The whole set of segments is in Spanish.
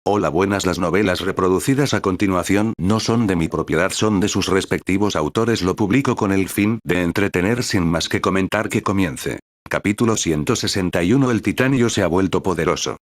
Hola, buenas. Las novelas reproducidas a continuación no son de mi propiedad, son de sus respectivos autores. Lo publico con el fin de entretener. Sin más que comentar, que comience. Capítulo 161. El titanio se ha vuelto poderoso.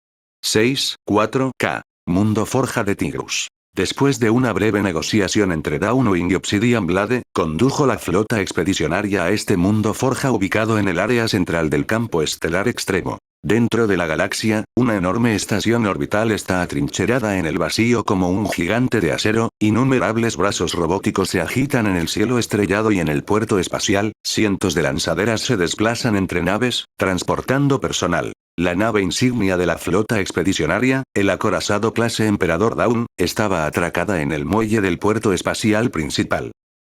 6.4K. Mundo Forja de Tigrus. Después de una breve negociación entre Dawnwing y Obsidian Blade, condujo la flota expedicionaria a este mundo forja ubicado en el área central del campo estelar extremo. Dentro de la galaxia, una enorme estación orbital está atrincherada en el vacío como un gigante de acero, innumerables brazos robóticos se agitan en el cielo estrellado y en el puerto espacial, cientos de lanzaderas se desplazan entre naves, transportando personal. La nave insignia de la flota expedicionaria, el acorazado clase Emperador Dawn, estaba atracada en el muelle del puerto espacial principal.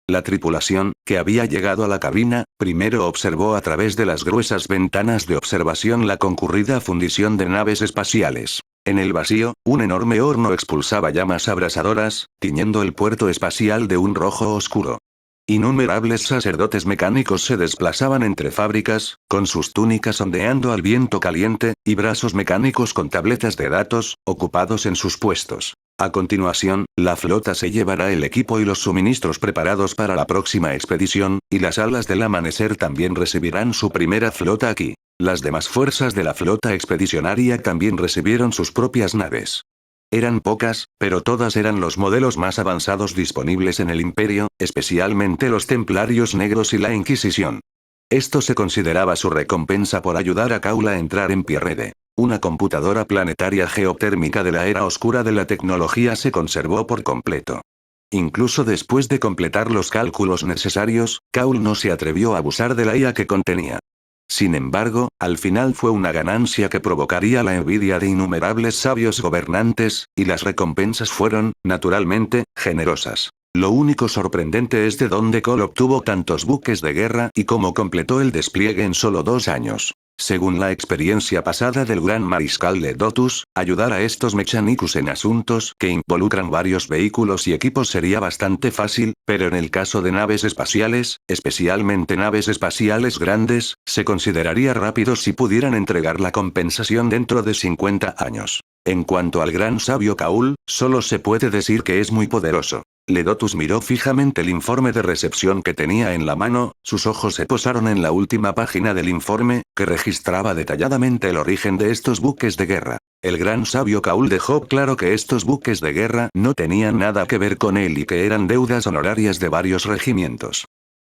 La tripulación, que había llegado a la cabina, primero observó a través de las gruesas ventanas de observación la concurrida fundición de naves espaciales. En el vacío, un enorme horno expulsaba llamas abrasadoras, tiñendo el puerto espacial de un rojo oscuro. Innumerables sacerdotes mecánicos se desplazaban entre fábricas, con sus túnicas ondeando al viento caliente, y brazos mecánicos con tabletas de datos, ocupados en sus puestos. A continuación, la flota se llevará el equipo y los suministros preparados para la próxima expedición, y las alas del amanecer también recibirán su primera flota aquí. Las demás fuerzas de la flota expedicionaria también recibieron sus propias naves. Eran pocas, pero todas eran los modelos más avanzados disponibles en el Imperio, especialmente los Templarios Negros y la Inquisición. Esto se consideraba su recompensa por ayudar a Kaul a entrar en Pierrede. Una computadora planetaria geotérmica de la era oscura de la tecnología se conservó por completo. Incluso después de completar los cálculos necesarios, Kaul no se atrevió a abusar de la IA que contenía. Sin embargo, al final fue una ganancia que provocaría la envidia de innumerables sabios gobernantes, y las recompensas fueron, naturalmente, generosas. Lo único sorprendente es de dónde Kaul obtuvo tantos buques de guerra y cómo completó el despliegue en solo 2 años. Según la experiencia pasada del gran mariscal Ledotus, ayudar a estos Mechanicus en asuntos que involucran varios vehículos y equipos sería bastante fácil, pero en el caso de naves espaciales, especialmente naves espaciales grandes, se consideraría rápido si pudieran entregar la compensación dentro de 50 años. En cuanto al gran sabio Kaul, solo se puede decir que es muy poderoso. Ledotus miró fijamente el informe de recepción que tenía en la mano, sus ojos se posaron en la última página del informe, que registraba detalladamente el origen de estos buques de guerra. El gran sabio Kaul dejó claro que estos buques de guerra no tenían nada que ver con él y que eran deudas honorarias de varios regimientos.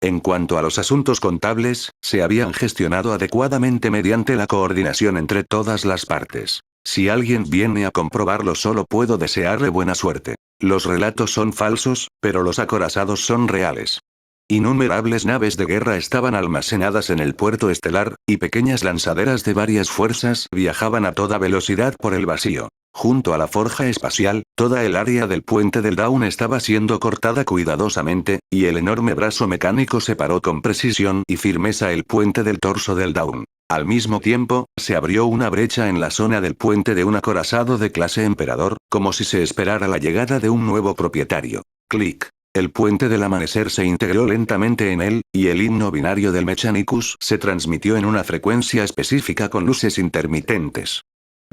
En cuanto a los asuntos contables, se habían gestionado adecuadamente mediante la coordinación entre todas las partes. Si alguien viene a comprobarlo, solo puedo desearle buena suerte. Los relatos son falsos, pero los acorazados son reales. Innumerables naves de guerra estaban almacenadas en el puerto estelar, y pequeñas lanzaderas de varias fuerzas viajaban a toda velocidad por el vacío. Junto a la forja espacial, toda el área del puente del Dawn estaba siendo cortada cuidadosamente, y el enorme brazo mecánico separó con precisión y firmeza el puente del torso del Dawn. Al mismo tiempo, se abrió una brecha en la zona del puente de un acorazado de clase Emperador, como si se esperara la llegada de un nuevo propietario. Clic. El puente del amanecer se integró lentamente en él, y el himno binario del Mechanicus se transmitió en una frecuencia específica con luces intermitentes.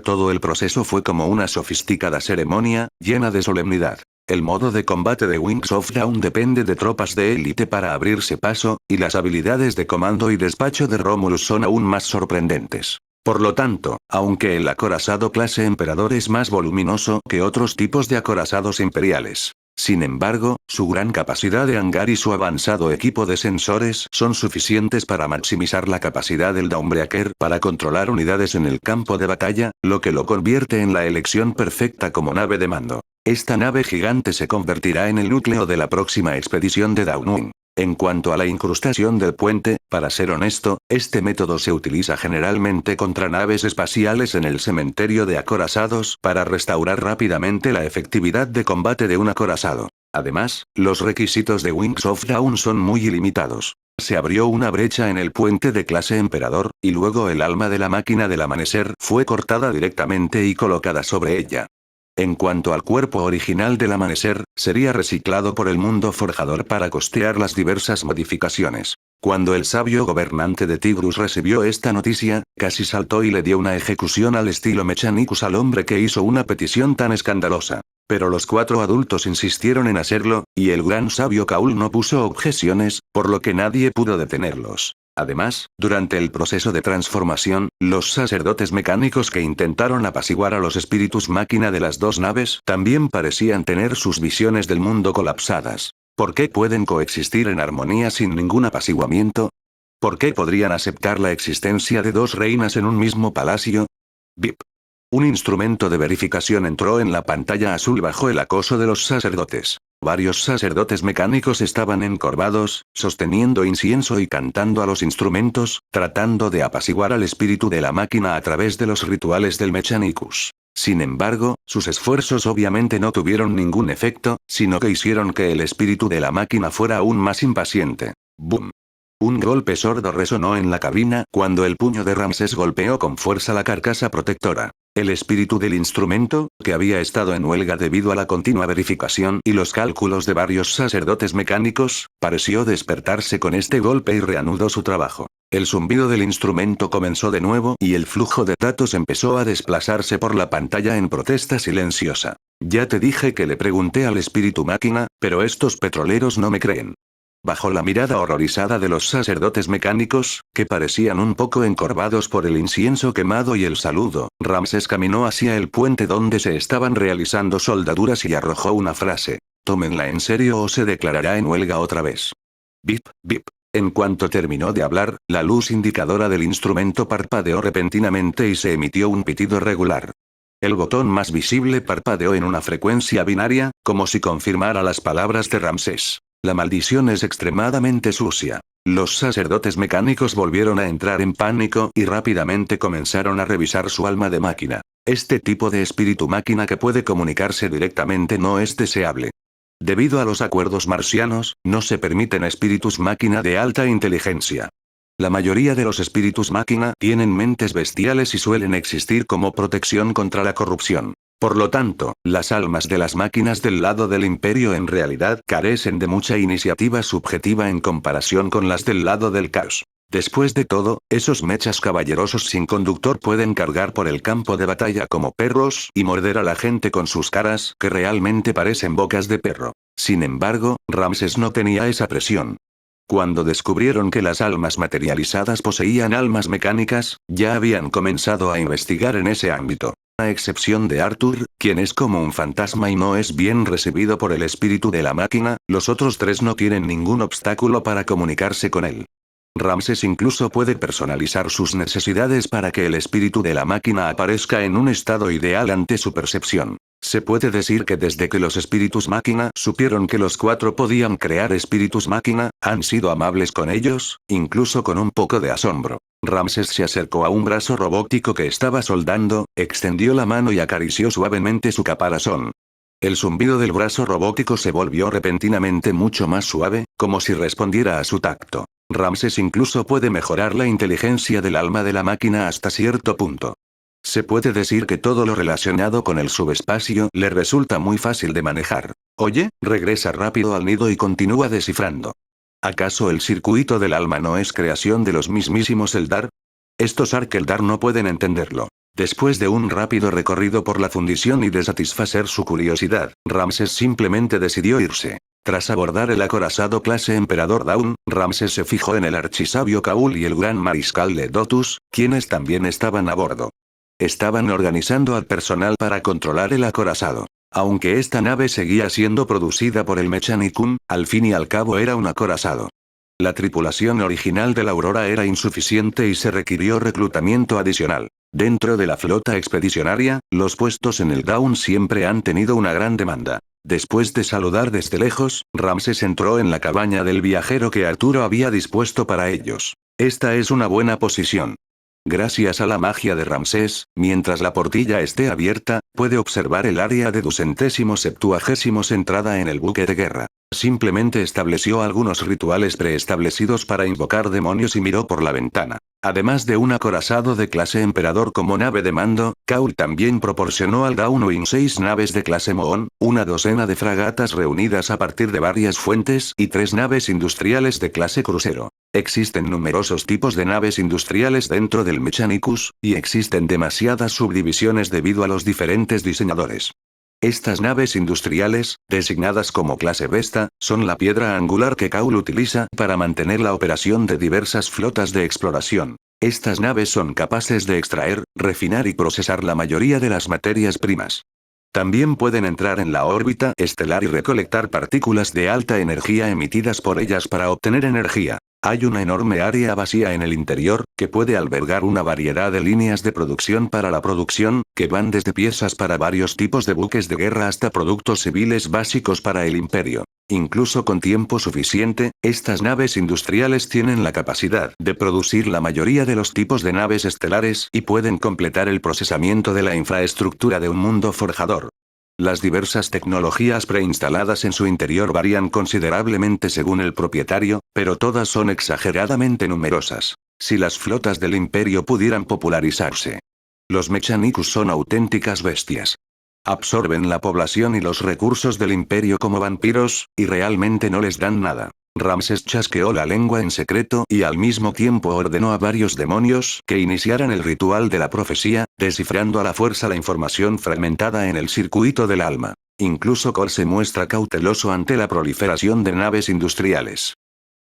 Todo el proceso fue como una sofisticada ceremonia, llena de solemnidad. El modo de combate de Wings of Dawn depende de tropas de élite para abrirse paso, y las habilidades de comando y despacho de Romulus son aún más sorprendentes. Por lo tanto, aunque el acorazado clase Emperador es más voluminoso que otros tipos de acorazados imperiales, sin embargo, su gran capacidad de hangar y su avanzado equipo de sensores son suficientes para maximizar la capacidad del Dawnbreaker para controlar unidades en el campo de batalla, lo que lo convierte en la elección perfecta como nave de mando. Esta nave gigante se convertirá en el núcleo de la próxima expedición de Dawnwing. En cuanto a la incrustación del puente, para ser honesto, este método se utiliza generalmente contra naves espaciales en el cementerio de acorazados para restaurar rápidamente la efectividad de combate de un acorazado. Además, los requisitos de Wings of Dawn son muy ilimitados. Se abrió una brecha en el puente de clase Emperador, y luego el alma de la máquina del amanecer fue cortada directamente y colocada sobre ella. En cuanto al cuerpo original del amanecer, sería reciclado por el mundo forjador para costear las diversas modificaciones. Cuando el sabio gobernante de Tigrus recibió esta noticia, casi saltó y le dio una ejecución al estilo Mechanicus al hombre que hizo una petición tan escandalosa. Pero los 4 adultos insistieron en hacerlo, y el gran sabio Kaul no puso objeciones, por lo que nadie pudo detenerlos. Además, durante el proceso de transformación, los sacerdotes mecánicos que intentaron apaciguar a los espíritus máquina de las 2 naves también parecían tener sus visiones del mundo colapsadas. ¿Por qué pueden coexistir en armonía sin ningún apaciguamiento? ¿Por qué podrían aceptar la existencia de 2 reinas en un mismo palacio? Bip. Un instrumento de verificación entró en la pantalla azul bajo el acoso de los sacerdotes. Varios sacerdotes mecánicos estaban encorvados, sosteniendo incienso y cantando a los instrumentos, tratando de apaciguar al espíritu de la máquina a través de los rituales del Mechanicus. Sin embargo, sus esfuerzos obviamente no tuvieron ningún efecto, sino que hicieron que el espíritu de la máquina fuera aún más impaciente. ¡Bum! Un golpe sordo resonó en la cabina cuando el puño de Ramsés golpeó con fuerza la carcasa protectora. El espíritu del instrumento, que había estado en huelga debido a la continua verificación y los cálculos de varios sacerdotes mecánicos, pareció despertarse con este golpe y reanudó su trabajo. El zumbido del instrumento comenzó de nuevo y el flujo de datos empezó a desplazarse por la pantalla en protesta silenciosa. Ya te dije que le pregunté al espíritu máquina, pero estos petroleros no me creen. Bajo la mirada horrorizada de los sacerdotes mecánicos, que parecían un poco encorvados por el incienso quemado y el saludo, Ramsés caminó hacia el puente donde se estaban realizando soldaduras y arrojó una frase. Tómenla en serio o se declarará en huelga otra vez. Bip, bip. En cuanto terminó de hablar, la luz indicadora del instrumento parpadeó repentinamente y se emitió un pitido regular. El botón más visible parpadeó en una frecuencia binaria, como si confirmara las palabras de Ramsés. La maldición es extremadamente sucia. Los sacerdotes mecánicos volvieron a entrar en pánico y rápidamente comenzaron a revisar su alma de máquina. Este tipo de espíritu máquina que puede comunicarse directamente no es deseable. Debido a los acuerdos marcianos, no se permiten espíritus máquina de alta inteligencia. La mayoría de los espíritus máquina tienen mentes bestiales y suelen existir como protección contra la corrupción. Por lo tanto, las almas de las máquinas del lado del imperio en realidad carecen de mucha iniciativa subjetiva en comparación con las del lado del caos. Después de todo, esos mechas caballerosos sin conductor pueden cargar por el campo de batalla como perros y morder a la gente con sus caras que realmente parecen bocas de perro. Sin embargo, Ramsés no tenía esa presión. Cuando descubrieron que las almas materializadas poseían almas mecánicas, ya habían comenzado a investigar en ese ámbito. A excepción de Arthur, quien es como un fantasma y no es bien recibido por el espíritu de la máquina, los otros 3 no tienen ningún obstáculo para comunicarse con él. Ramsés incluso puede personalizar sus necesidades para que el espíritu de la máquina aparezca en un estado ideal ante su percepción. Se puede decir que desde que los espíritus máquina supieron que los 4 podían crear espíritus máquina, han sido amables con ellos, incluso con un poco de asombro. Ramsés se acercó a un brazo robótico que estaba soldando, extendió la mano y acarició suavemente su caparazón. El zumbido del brazo robótico se volvió repentinamente mucho más suave, como si respondiera a su tacto. Ramsés incluso puede mejorar la inteligencia del alma de la máquina hasta cierto punto. Se puede decir que todo lo relacionado con el subespacio le resulta muy fácil de manejar. Oye, regresa rápido al nido y continúa descifrando. ¿Acaso el circuito del alma no es creación de los mismísimos Eldar? Estos Ark-Eldar no pueden entenderlo. Después de un rápido recorrido por la fundición y de satisfacer su curiosidad, Ramsés simplemente decidió irse. Tras abordar el acorazado clase Emperador Dawn, Ramsés se fijó en el archisabio Kaul y el gran mariscal Ledotus, quienes también estaban a bordo. Estaban organizando al personal para controlar el acorazado. Aunque esta nave seguía siendo producida por el Mechanicum, al fin y al cabo era un acorazado. La tripulación original de la Aurora era insuficiente y se requirió reclutamiento adicional. Dentro de la flota expedicionaria, los puestos en el Dawn siempre han tenido una gran demanda. Después de saludar desde lejos, Ramsés entró en la cabaña del viajero que Arturo había dispuesto para ellos. Esta es una buena posición. Gracias a la magia de Ramsés, mientras la portilla esté abierta, puede observar el área de 270 entrada en el buque de guerra. Simplemente estableció algunos rituales preestablecidos para invocar demonios y miró por la ventana. Además de un acorazado de clase Emperador como nave de mando, Kaul también proporcionó al Dawnwing 6 naves de clase Moon, una docena de fragatas reunidas a partir de varias fuentes y 3 naves industriales de clase crucero. Existen numerosos tipos de naves industriales dentro del Mechanicus, y existen demasiadas subdivisiones debido a los diferentes diseñadores. Estas naves industriales, designadas como clase Vesta, son la piedra angular que Kaul utiliza para mantener la operación de diversas flotas de exploración. Estas naves son capaces de extraer, refinar y procesar la mayoría de las materias primas. También pueden entrar en la órbita estelar y recolectar partículas de alta energía emitidas por ellas para obtener energía. Hay una enorme área vacía en el interior, que puede albergar una variedad de líneas de producción para la producción, que van desde piezas para varios tipos de buques de guerra hasta productos civiles básicos para el imperio. Incluso con tiempo suficiente, estas naves industriales tienen la capacidad de producir la mayoría de los tipos de naves estelares y pueden completar el procesamiento de la infraestructura de un mundo forjador. Las diversas tecnologías preinstaladas en su interior varían considerablemente según el propietario, pero todas son exageradamente numerosas. Si las flotas del imperio pudieran popularizarse. Los Mechanicus son auténticas bestias. Absorben la población y los recursos del imperio como vampiros, y realmente no les dan nada. Ramses chasqueó la lengua en secreto y al mismo tiempo ordenó a varios demonios que iniciaran el ritual de la profecía, descifrando a la fuerza la información fragmentada en el circuito del alma. Incluso Cole se muestra cauteloso ante la proliferación de naves industriales.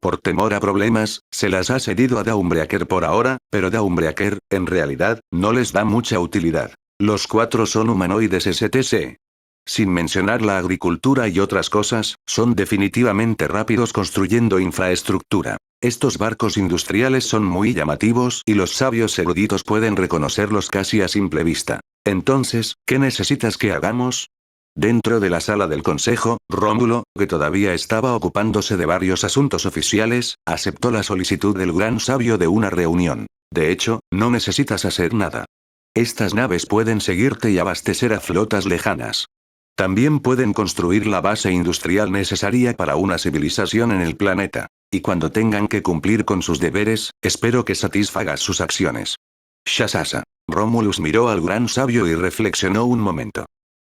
Por temor a problemas, se las ha cedido a Dawnbreaker por ahora, pero Dawnbreaker, en realidad, no les da mucha utilidad. Los 4 son humanoides STC. Sin mencionar la agricultura y otras cosas, son definitivamente rápidos construyendo infraestructura. Estos barcos industriales son muy llamativos y los sabios eruditos pueden reconocerlos casi a simple vista. Entonces, ¿qué necesitas que hagamos? Dentro de la sala del consejo, Rómulo, que todavía estaba ocupándose de varios asuntos oficiales, aceptó la solicitud del gran sabio de una reunión. De hecho, no necesitas hacer nada. Estas naves pueden seguirte y abastecer a flotas lejanas. También pueden construir la base industrial necesaria para una civilización en el planeta. Y cuando tengan que cumplir con sus deberes, espero que satisfagas sus acciones. Shasasa. Romulus miró al gran sabio y reflexionó un momento.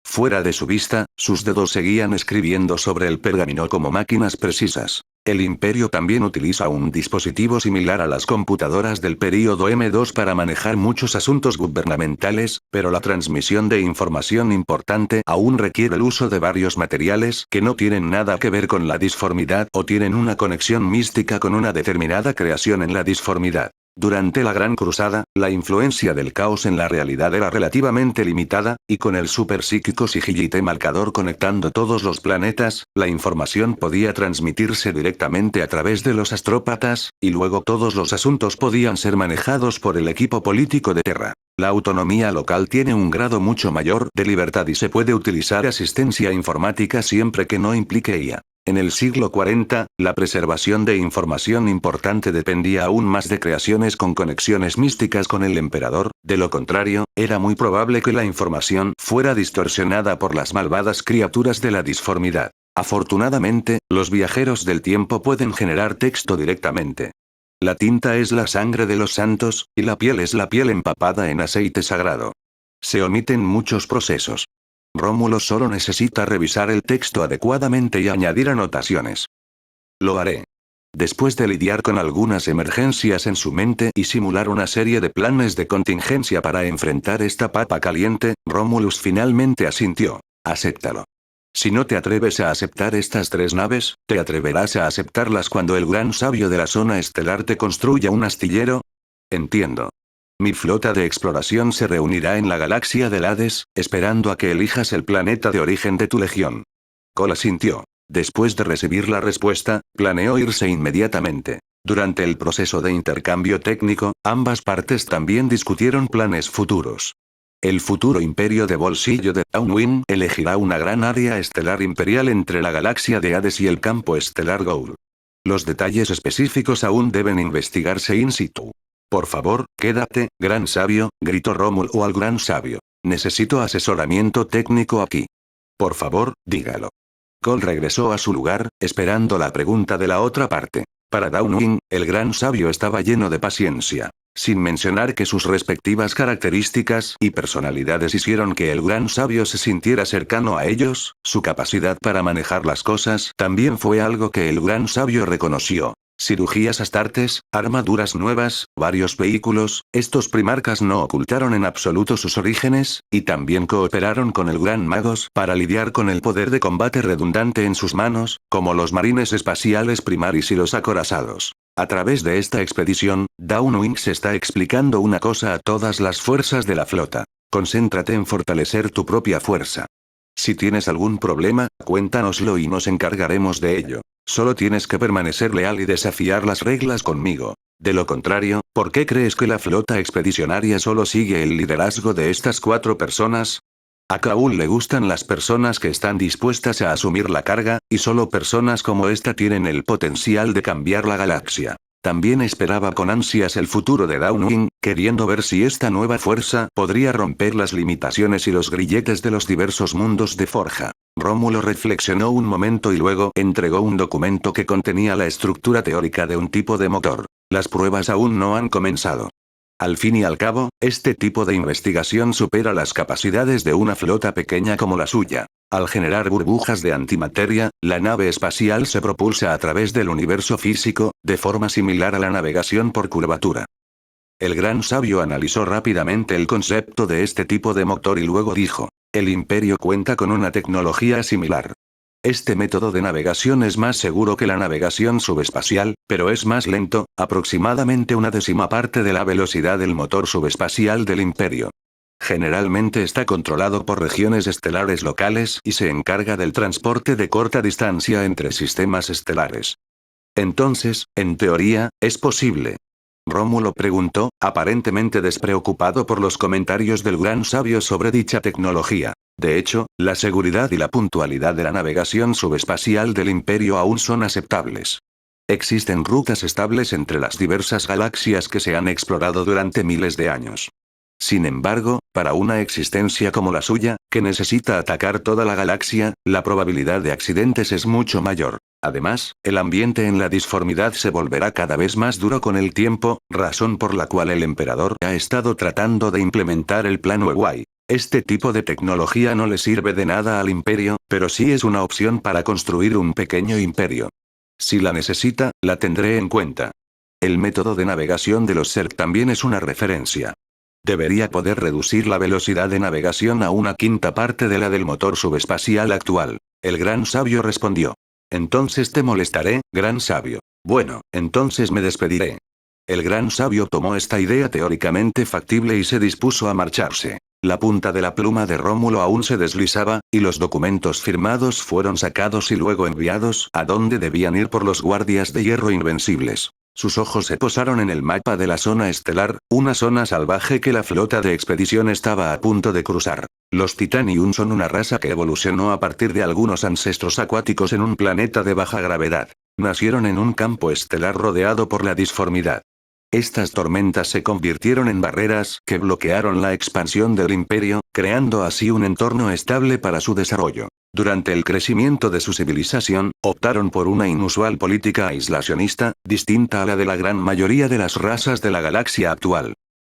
Fuera de su vista, sus dedos seguían escribiendo sobre el pergamino como máquinas precisas. El imperio también utiliza un dispositivo similar a las computadoras del período M2 para manejar muchos asuntos gubernamentales, pero la transmisión de información importante aún requiere el uso de varios materiales que no tienen nada que ver con la disformidad o tienen una conexión mística con una determinada creación en la disformidad. Durante la Gran Cruzada, la influencia del caos en la realidad era relativamente limitada, y con el superpsíquico Sigillite marcador conectando todos los planetas, la información podía transmitirse directamente a través de los astrópatas, y luego todos los asuntos podían ser manejados por el equipo político de Terra. La autonomía local tiene un grado mucho mayor de libertad y se puede utilizar asistencia informática siempre que no implique IA. En el siglo 40, la preservación de información importante dependía aún más de creaciones con conexiones místicas con el emperador, de lo contrario, era muy probable que la información fuera distorsionada por las malvadas criaturas de la disformidad. Afortunadamente, los viajeros del tiempo pueden generar texto directamente. La tinta es la sangre de los santos, y la piel es la piel empapada en aceite sagrado. Se omiten muchos procesos. Rómulo solo necesita revisar el texto adecuadamente y añadir anotaciones. Lo haré. Después de lidiar con algunas emergencias en su mente y simular una serie de planes de contingencia para enfrentar esta papa caliente, Rómulus finalmente asintió. Acéptalo. Si no te atreves a aceptar estas 3 naves, ¿te atreverás a aceptarlas cuando el gran sabio de la zona estelar te construya un astillero? Entiendo. Mi flota de exploración se reunirá en la galaxia del Hades, esperando a que elijas el planeta de origen de tu legión. Cole asintió. Después de recibir la respuesta, planeó irse inmediatamente. Durante el proceso de intercambio técnico, ambas partes también discutieron planes futuros. El futuro imperio de bolsillo de Downwind elegirá una gran área estelar imperial entre la galaxia de Hades y el campo estelar Goul. Los detalles específicos aún deben investigarse in situ. Por favor, quédate, gran sabio, gritó Rómulo al gran sabio. Necesito asesoramiento técnico aquí. Por favor, dígalo. Cole regresó a su lugar, esperando la pregunta de la otra parte. Para Downwind, el gran sabio estaba lleno de paciencia. Sin mencionar que sus respectivas características y personalidades hicieron que el gran sabio se sintiera cercano a ellos, su capacidad para manejar las cosas también fue algo que el gran sabio reconoció. Cirugías astartes, armaduras nuevas, varios vehículos, estos primarcas no ocultaron en absoluto sus orígenes, y también cooperaron con el Gran Magos para lidiar con el poder de combate redundante en sus manos, como los marines espaciales primaris y los acorazados. A través de esta expedición, Dawnwings está explicando una cosa a todas las fuerzas de la flota. Concéntrate en fortalecer tu propia fuerza. Si tienes algún problema, cuéntanoslo y nos encargaremos de ello. Solo tienes que permanecer leal y desafiar las reglas conmigo. De lo contrario, ¿por qué crees que la flota expedicionaria solo sigue el liderazgo de estas 4 personas? A Kaul le gustan las personas que están dispuestas a asumir la carga, y solo personas como esta tienen el potencial de cambiar la galaxia. También esperaba con ansias el futuro de Dawnwing, queriendo ver si esta nueva fuerza podría romper las limitaciones y los grilletes de los diversos mundos de Forja. Rómulo reflexionó un momento y luego entregó un documento que contenía la estructura teórica de un tipo de motor. Las pruebas aún no han comenzado. Al fin y al cabo, este tipo de investigación supera las capacidades de una flota pequeña como la suya. Al generar burbujas de antimateria, la nave espacial se propulsa a través del universo físico, de forma similar a la navegación por curvatura. El gran sabio analizó rápidamente el concepto de este tipo de motor y luego dijo: el Imperio cuenta con una tecnología similar. Este método de navegación es más seguro que la navegación subespacial, pero es más lento, aproximadamente una décima parte de la velocidad del motor subespacial del Imperio. Generalmente está controlado por regiones estelares locales y se encarga del transporte de corta distancia entre sistemas estelares. Entonces, en teoría, es posible. Rómulo preguntó, aparentemente despreocupado por los comentarios del gran sabio sobre dicha tecnología. De hecho, la seguridad y la puntualidad de la navegación subespacial del Imperio aún son aceptables. Existen rutas estables entre las diversas galaxias que se han explorado durante miles de años. Sin embargo, para una existencia como la suya, que necesita atacar toda la galaxia, la probabilidad de accidentes es mucho mayor. Además, el ambiente en la disformidad se volverá cada vez más duro con el tiempo, razón por la cual el emperador ha estado tratando de implementar el plan Wei. Este tipo de tecnología no le sirve de nada al imperio, pero sí es una opción para construir un pequeño imperio. Si la necesita, la tendré en cuenta. El método de navegación de los Zerg también es una referencia. Debería poder reducir la velocidad de navegación a una quinta parte de la del motor subespacial actual. El gran sabio respondió. Entonces te molestaré, gran sabio. Bueno, entonces me despediré. El gran sabio tomó esta idea teóricamente factible y se dispuso a marcharse. La punta de la pluma de Rómulo aún se deslizaba, y los documentos firmados fueron sacados y luego enviados a donde debían ir por los guardias de hierro invencibles. Sus ojos se posaron en el mapa de la zona estelar, una zona salvaje que la flota de expedición estaba a punto de cruzar. Los Titanium son una raza que evolucionó a partir de algunos ancestros acuáticos en un planeta de baja gravedad. Nacieron en un campo estelar rodeado por la disformidad. Estas tormentas se convirtieron en barreras que bloquearon la expansión del imperio, creando así un entorno estable para su desarrollo. Durante el crecimiento de su civilización, optaron por una inusual política aislacionista, distinta a la de la gran mayoría de las razas de la galaxia actual.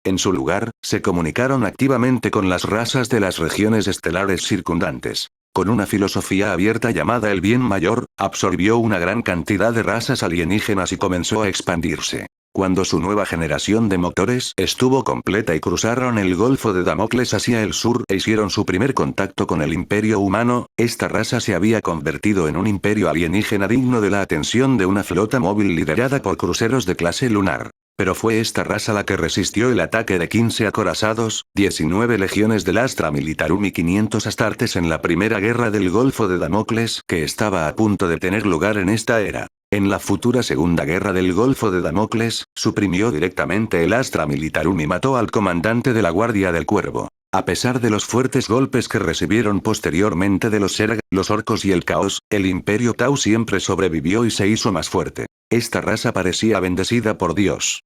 En su lugar, se comunicaron activamente con las razas de las regiones estelares circundantes. Con una filosofía abierta llamada el bien mayor, absorbió una gran cantidad de razas alienígenas y comenzó a expandirse. Cuando su nueva generación de motores estuvo completa y cruzaron el Golfo de Damocles hacia el sur e hicieron su primer contacto con el imperio humano, esta raza se había convertido en un imperio alienígena digno de la atención de una flota móvil liderada por cruceros de clase lunar. Pero fue esta raza la que resistió el ataque de 15 acorazados, 19 legiones del Astra Militarum y 500 astartes en la primera guerra del Golfo de Damocles que estaba a punto de tener lugar en esta era. En la futura Segunda Guerra del Golfo de Damocles, suprimió directamente el Astra Militarum y mató al comandante de la Guardia del Cuervo. A pesar de los fuertes golpes que recibieron posteriormente de los Zerg, los orcos y el caos, el Imperio Tau siempre sobrevivió y se hizo más fuerte. Esta raza parecía bendecida por Dios.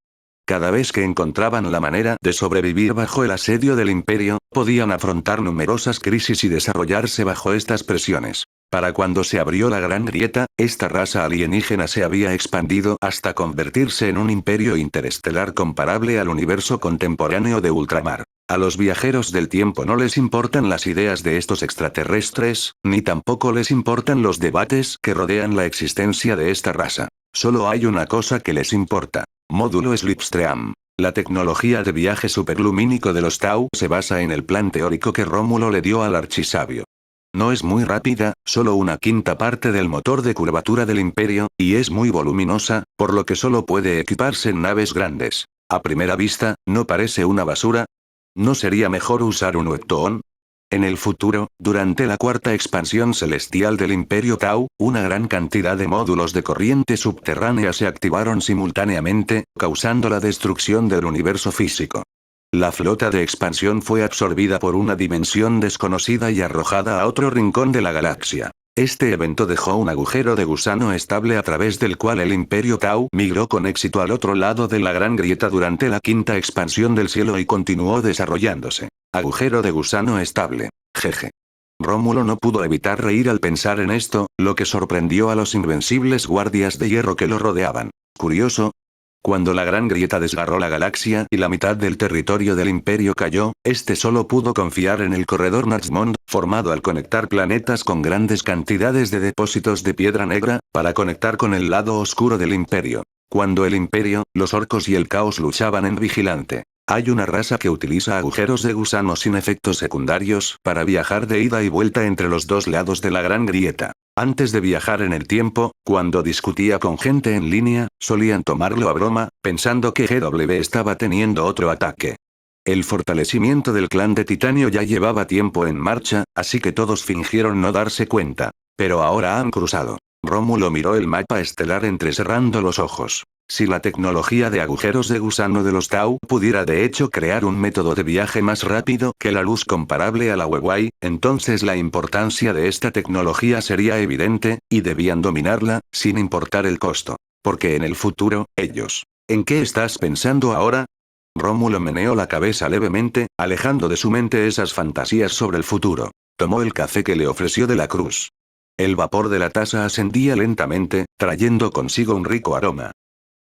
Cada vez que encontraban la manera de sobrevivir bajo el asedio del Imperio, podían afrontar numerosas crisis y desarrollarse bajo estas presiones. Para cuando se abrió la Gran Grieta, esta raza alienígena se había expandido hasta convertirse en un imperio interestelar comparable al universo contemporáneo de ultramar. A los viajeros del tiempo no les importan las ideas de estos extraterrestres, ni tampoco les importan los debates que rodean la existencia de esta raza. Solo hay una cosa que les importa. Módulo Slipstream. La tecnología de viaje superlumínico de los Tau se basa en el plan teórico que Rómulo le dio al archisabio. No es muy rápida, solo una quinta parte del motor de curvatura del Imperio, y es muy voluminosa, por lo que solo puede equiparse en naves grandes. A primera vista, ¿no parece una basura? ¿No sería mejor usar un Webtoon? En el futuro, durante la cuarta expansión celestial del Imperio Tau, una gran cantidad de módulos de corriente subterránea se activaron simultáneamente, causando la destrucción del universo físico. La flota de expansión fue absorbida por una dimensión desconocida y arrojada a otro rincón de la galaxia. Este evento dejó un agujero de gusano estable a través del cual el Imperio Tau migró con éxito al otro lado de la gran grieta durante la quinta expansión del cielo y continuó desarrollándose. Agujero de gusano estable. Jeje. Rómulo no pudo evitar reír al pensar en esto, lo que sorprendió a los invencibles guardias de hierro que lo rodeaban. Curioso. Cuando la gran grieta desgarró la galaxia y la mitad del territorio del Imperio cayó, este solo pudo confiar en el corredor Nazmond, formado al conectar planetas con grandes cantidades de depósitos de piedra negra, para conectar con el lado oscuro del Imperio. Cuando el Imperio, los orcos y el caos luchaban en Vigilante. Hay una raza que utiliza agujeros de gusano sin efectos secundarios, para viajar de ida y vuelta entre los dos lados de la gran grieta. Antes de viajar en el tiempo, cuando discutía con gente en línea, solían tomarlo a broma, pensando que GW estaba teniendo otro ataque. El fortalecimiento del clan de Titanio ya llevaba tiempo en marcha, así que todos fingieron no darse cuenta. Pero ahora han cruzado. Rómulo miró el mapa estelar entrecerrando los ojos. Si la tecnología de agujeros de gusano de los Tau pudiera de hecho crear un método de viaje más rápido que la luz comparable a la Wewei, entonces la importancia de esta tecnología sería evidente, y debían dominarla, sin importar el costo. Porque en el futuro, ellos. ¿En qué estás pensando ahora? Rómulo meneó la cabeza levemente, alejando de su mente esas fantasías sobre el futuro. Tomó el café que le ofreció de la Cruz. El vapor de la taza ascendía lentamente, trayendo consigo un rico aroma.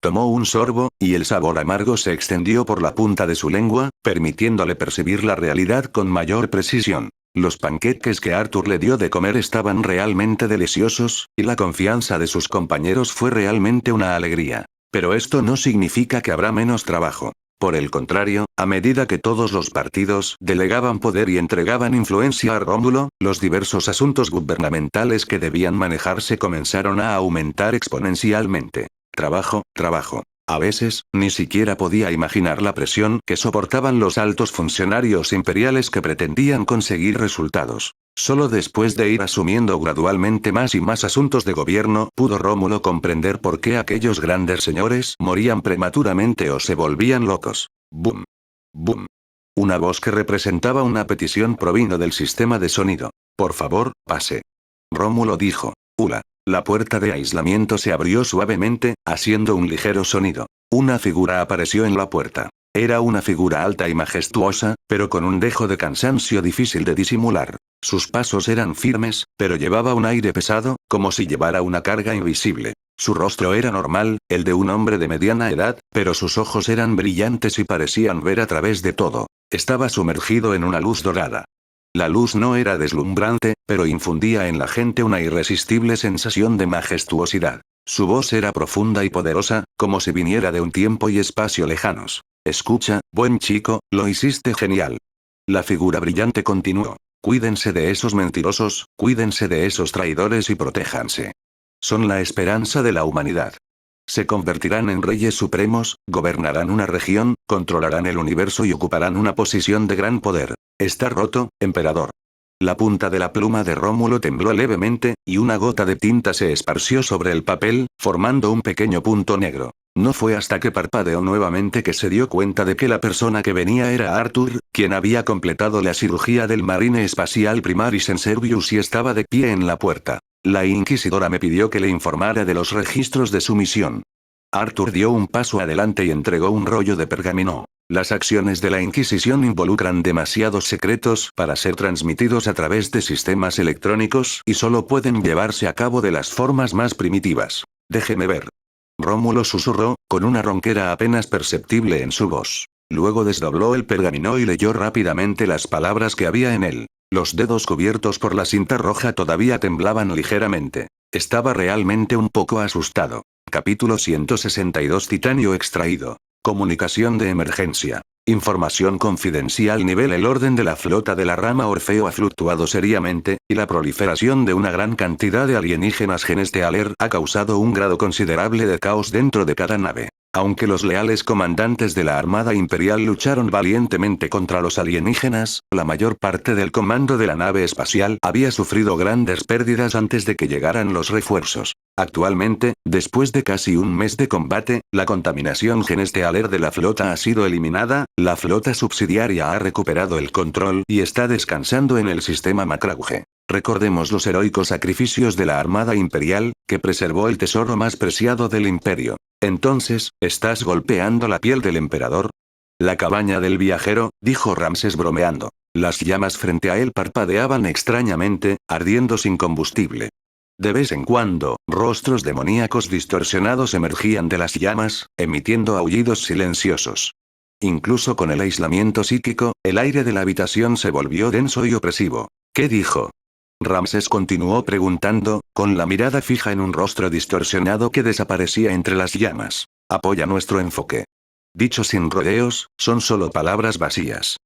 Tomó un sorbo, y el sabor amargo se extendió por la punta de su lengua, permitiéndole percibir la realidad con mayor precisión. Los panqueques que Arthur le dio de comer estaban realmente deliciosos, y la confianza de sus compañeros fue realmente una alegría. Pero esto no significa que habrá menos trabajo. Por el contrario, a medida que todos los partidos delegaban poder y entregaban influencia a Rómulo, los diversos asuntos gubernamentales que debían manejarse comenzaron a aumentar exponencialmente. Trabajo, trabajo. A veces, ni siquiera podía imaginar la presión que soportaban los altos funcionarios imperiales que pretendían conseguir resultados. Solo después de ir asumiendo gradualmente más y más asuntos de gobierno, pudo Rómulo comprender por qué aquellos grandes señores morían prematuramente o se volvían locos. Boom. Boom. Una voz que representaba una petición provino del sistema de sonido. Por favor, pase. Rómulo dijo. Ula. La puerta de aislamiento se abrió suavemente, haciendo un ligero sonido. Una figura apareció en la puerta. Era una figura alta y majestuosa, pero con un dejo de cansancio difícil de disimular. Sus pasos eran firmes, pero llevaba un aire pesado, como si llevara una carga invisible. Su rostro era normal, el de un hombre de mediana edad, pero sus ojos eran brillantes y parecían ver a través de todo. Estaba sumergido en una luz dorada. La luz no era deslumbrante, pero infundía en la gente una irresistible sensación de majestuosidad. Su voz era profunda y poderosa, como si viniera de un tiempo y espacio lejanos. Escucha, buen chico, lo hiciste genial. La figura brillante continuó. Cuídense de esos mentirosos, cuídense de esos traidores y protéjanse. Son la esperanza de la humanidad. Se convertirán en reyes supremos, gobernarán una región, controlarán el universo y ocuparán una posición de gran poder. Está roto, emperador. La punta de la pluma de Rómulo tembló levemente, y una gota de tinta se esparció sobre el papel, formando un pequeño punto negro. No fue hasta que parpadeó nuevamente que se dio cuenta de que la persona que venía era Arthur, quien había completado la cirugía del Marine Espacial Primaris en Servius y estaba de pie en la puerta. La inquisidora me pidió que le informara de los registros de su misión. Arthur dio un paso adelante y entregó un rollo de pergamino. Las acciones de la Inquisición involucran demasiados secretos para ser transmitidos a través de sistemas electrónicos y solo pueden llevarse a cabo de las formas más primitivas. Déjeme ver. Rómulo susurró, con una ronquera apenas perceptible en su voz. Luego desdobló el pergamino y leyó rápidamente las palabras que había en él. Los dedos cubiertos por la cinta roja todavía temblaban ligeramente. Estaba realmente un poco asustado. Capítulo 162 Titanio extraído. Comunicación de emergencia. Información confidencial nivel El orden de la flota de la rama Orfeo ha fluctuado seriamente, y la proliferación de una gran cantidad de alienígenas genes de Aler ha causado un grado considerable de caos dentro de cada nave. Aunque los leales comandantes de la Armada Imperial lucharon valientemente contra los alienígenas, la mayor parte del comando de la nave espacial había sufrido grandes pérdidas antes de que llegaran los refuerzos. Actualmente, después de casi un mes de combate, la contaminación genes de Aler de la flota ha sido eliminada, la flota subsidiaria ha recuperado el control y está descansando en el sistema Macrauge. Recordemos los heroicos sacrificios de la Armada Imperial, que preservó el tesoro más preciado del Imperio. Entonces, ¿estás golpeando la piel del emperador? La cabaña del viajero, dijo Ramses bromeando. Las llamas frente a él parpadeaban extrañamente, ardiendo sin combustible. De vez en cuando, rostros demoníacos distorsionados emergían de las llamas, emitiendo aullidos silenciosos. Incluso con el aislamiento psíquico, el aire de la habitación se volvió denso y opresivo. ¿Qué dijo? Ramses continuó preguntando, con la mirada fija en un rostro distorsionado que desaparecía entre las llamas. Apoya nuestro enfoque. Dicho sin rodeos, son solo palabras vacías.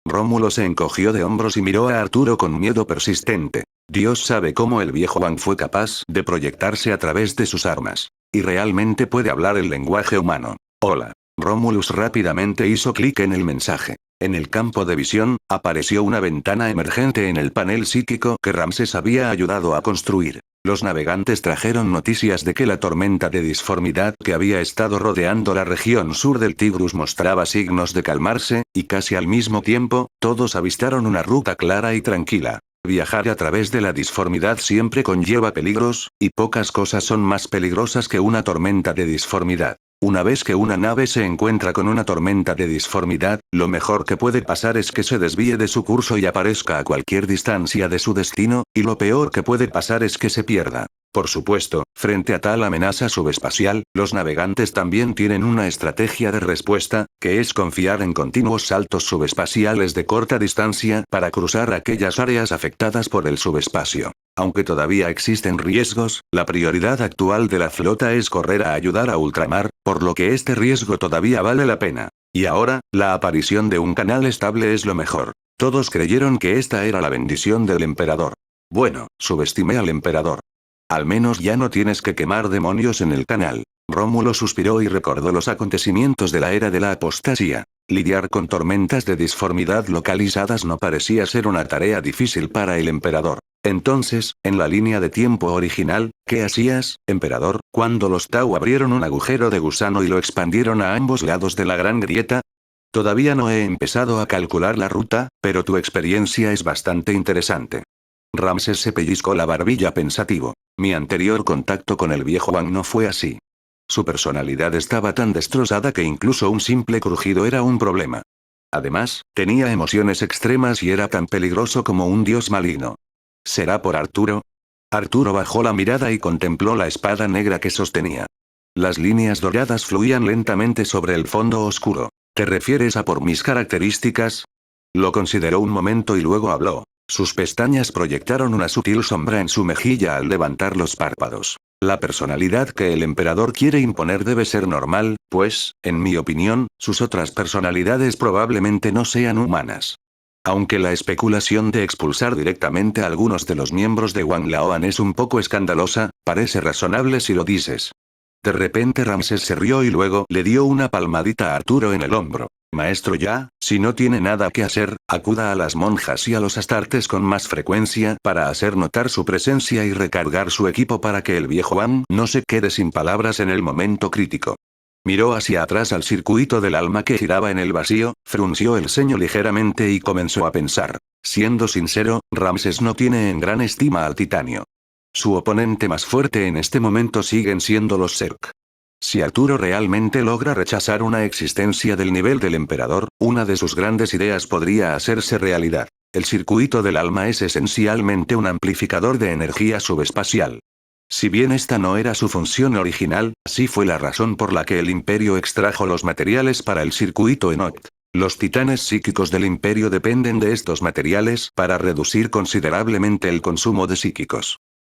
Rómulo se encogió de hombros y miró a Arturo con miedo persistente. Dios sabe cómo el viejo Wang fue capaz de proyectarse a través de sus armas. Y realmente puede hablar el lenguaje humano. Hola. Romulus rápidamente hizo clic en el mensaje. En el campo de visión, apareció una ventana emergente en el panel psíquico que Ramses había ayudado a construir. Los navegantes trajeron noticias de que la tormenta de disformidad que había estado rodeando la región sur del Tigrus mostraba signos de calmarse, y casi al mismo tiempo, todos avistaron una ruta clara y tranquila. Viajar a través de la disformidad siempre conlleva peligros, y pocas cosas son más peligrosas que una tormenta de disformidad. Una vez que una nave se encuentra con una tormenta de disformidad, lo mejor que puede pasar es que se desvíe de su curso y aparezca a cualquier distancia de su destino, y lo peor que puede pasar es que se pierda. Por supuesto, frente a tal amenaza subespacial, los navegantes también tienen una estrategia de respuesta, que es confiar en continuos saltos subespaciales de corta distancia para cruzar aquellas áreas afectadas por el subespacio. Aunque todavía existen riesgos, la prioridad actual de la flota es correr a ayudar a ultramar, por lo que este riesgo todavía vale la pena. Y ahora, la aparición de un canal estable es lo mejor. Todos creyeron que esta era la bendición del emperador. Bueno, subestimé al emperador. Al menos ya no tienes que quemar demonios en el canal. Rómulo suspiró y recordó los acontecimientos de la era de la apostasía. Lidiar con tormentas de disformidad localizadas no parecía ser una tarea difícil para el emperador. Entonces, en la línea de tiempo original, ¿qué hacías, emperador, cuando los Tau abrieron un agujero de gusano y lo expandieron a ambos lados de la gran grieta? Todavía no he empezado a calcular la ruta, pero tu experiencia es bastante interesante. Ramses se pellizcó la barbilla pensativo. Mi anterior contacto con el viejo Wang no fue así. Su personalidad estaba tan destrozada que incluso un simple crujido era un problema. Además, tenía emociones extremas y era tan peligroso como un dios maligno. ¿Será por Arturo? Arturo bajó la mirada y contempló la espada negra que sostenía. Las líneas doradas fluían lentamente sobre el fondo oscuro. ¿Te refieres a por mis características? Lo consideró un momento y luego habló. Sus pestañas proyectaron una sutil sombra en su mejilla al levantar los párpados. La personalidad que el emperador quiere imponer debe ser normal, pues, en mi opinión, sus otras personalidades probablemente no sean humanas. Aunque la especulación de expulsar directamente a algunos de los miembros de Wang Laoan es un poco escandalosa, parece razonable si lo dices. De repente Ramses se rió y luego le dio una palmadita a Arturo en el hombro. Maestro ya, si no tiene nada que hacer, acuda a las monjas y a los astartes con más frecuencia para hacer notar su presencia y recargar su equipo para que el viejo Wang no se quede sin palabras en el momento crítico. Miró hacia atrás al circuito del alma que giraba en el vacío, frunció el ceño ligeramente y comenzó a pensar. Siendo sincero, Ramses no tiene en gran estima al titanio. Su oponente más fuerte en este momento siguen siendo los Zerg. Si Arturo realmente logra rechazar una existencia del nivel del emperador, una de sus grandes ideas podría hacerse realidad. El circuito del alma es esencialmente un amplificador de energía subespacial. Si bien esta no era su función original, sí fue la razón por la que el Imperio extrajo los materiales para el circuito en Oct. Los titanes psíquicos del Imperio dependen de estos materiales para reducir considerablemente el consumo de psíquicos.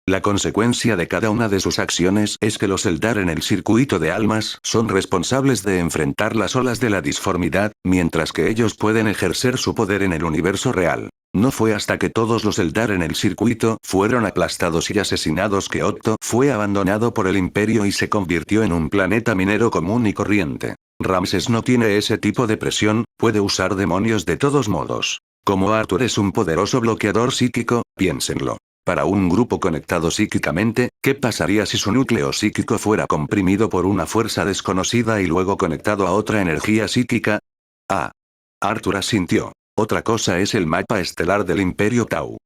La consecuencia de cada una de sus acciones es que los Eldar en el circuito de almas son responsables de enfrentar las olas de la disformidad, mientras que ellos pueden ejercer su poder en el universo real. No fue hasta que todos los Eldar en el circuito fueron aplastados y asesinados que Octo fue abandonado por el Imperio y se convirtió en un planeta minero común y corriente. Ramses no tiene ese tipo de presión, puede usar demonios de todos modos. Como Arthur es un poderoso bloqueador psíquico, piénsenlo. Para un grupo conectado psíquicamente, ¿qué pasaría si su núcleo psíquico fuera comprimido por una fuerza desconocida y luego conectado a otra energía psíquica? Ah. Arthur asintió. Otra cosa es el mapa estelar del Imperio Tau.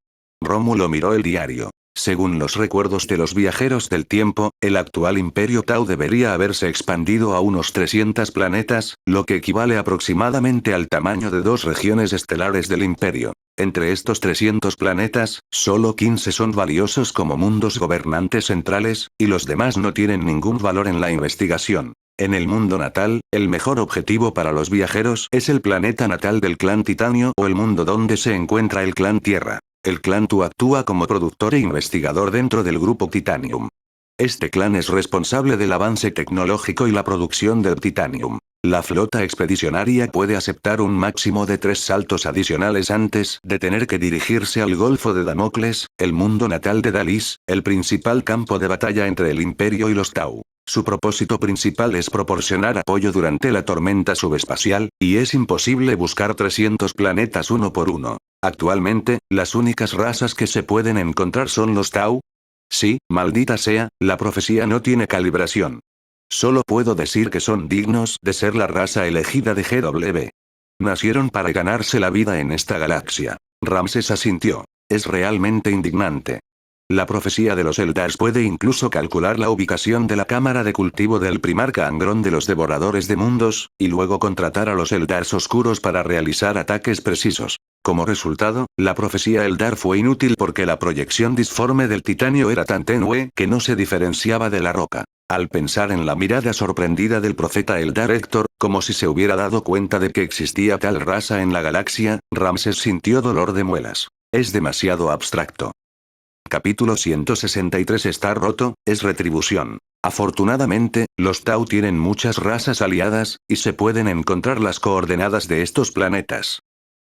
Rómulo miró el diario. Según los recuerdos de los viajeros del tiempo, el actual Imperio Tau debería haberse expandido a unos 300 planetas, lo que equivale aproximadamente al tamaño de 2 regiones estelares del Imperio. Entre estos 300 planetas, solo 15 son valiosos como mundos gobernantes centrales, y los demás no tienen ningún valor en la investigación. En el mundo natal, el mejor objetivo para los viajeros es el planeta natal del clan Titanio o el mundo donde se encuentra el clan Tierra. El clan Tu actúa como productor e investigador dentro del grupo Titanium. Este clan es responsable del avance tecnológico y la producción del Titanium. La flota expedicionaria puede aceptar un máximo de 3 saltos adicionales antes de tener que dirigirse al Golfo de Damocles, el mundo natal de Dalis, el principal campo de batalla entre el Imperio y los Tau. Su propósito principal es proporcionar apoyo durante la tormenta subespacial, y es imposible buscar 300 planetas uno por uno. Actualmente, las únicas razas que se pueden encontrar son los Tau. Sí, maldita sea, la profecía no tiene calibración. Solo puedo decir que son dignos de ser la raza elegida de GW. Nacieron para ganarse la vida en esta galaxia. Ramses asintió. Es realmente indignante. La profecía de los Eldars puede incluso calcular la ubicación de la cámara de cultivo del primarca Angrón de los Devoradores de Mundos, y luego contratar a los Eldars oscuros para realizar ataques precisos. Como resultado, la profecía Eldar fue inútil porque la proyección disforme del titanio era tan tenue que no se diferenciaba de la roca. Al pensar en la mirada sorprendida del profeta Eldar Héctor, como si se hubiera dado cuenta de que existía tal raza en la galaxia, Ramses sintió dolor de muelas. Es demasiado abstracto. Capítulo 163 Está roto, es retribución. Afortunadamente, los Tau tienen muchas razas aliadas, y se pueden encontrar las coordenadas de estos planetas.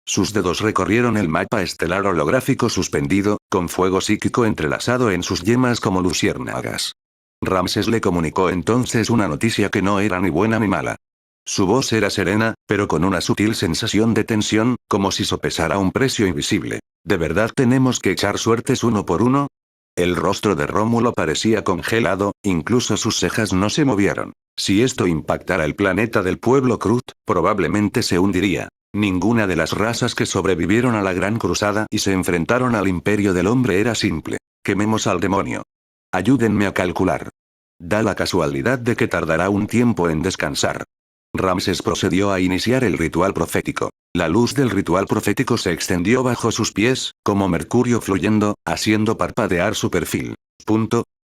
Sus dedos recorrieron el mapa estelar holográfico suspendido, con fuego psíquico entrelazado en sus yemas como luciérnagas. Ramses le comunicó entonces una noticia que no era ni buena ni mala. Su voz era serena, pero con una sutil sensación de tensión, como si sopesara un precio invisible. ¿De verdad tenemos que echar suertes uno por uno? El rostro de Rómulo parecía congelado, incluso sus cejas no se movieron. Si esto impactara el planeta del pueblo Krut, probablemente se hundiría. Ninguna de las razas que sobrevivieron a la Gran Cruzada y se enfrentaron al Imperio del Hombre era simple. Quememos al demonio. Ayúdenme a calcular. Da la casualidad de que tardará un tiempo en descansar. Ramses procedió a iniciar el ritual profético. La luz del ritual profético se extendió bajo sus pies, como mercurio fluyendo, haciendo parpadear su perfil.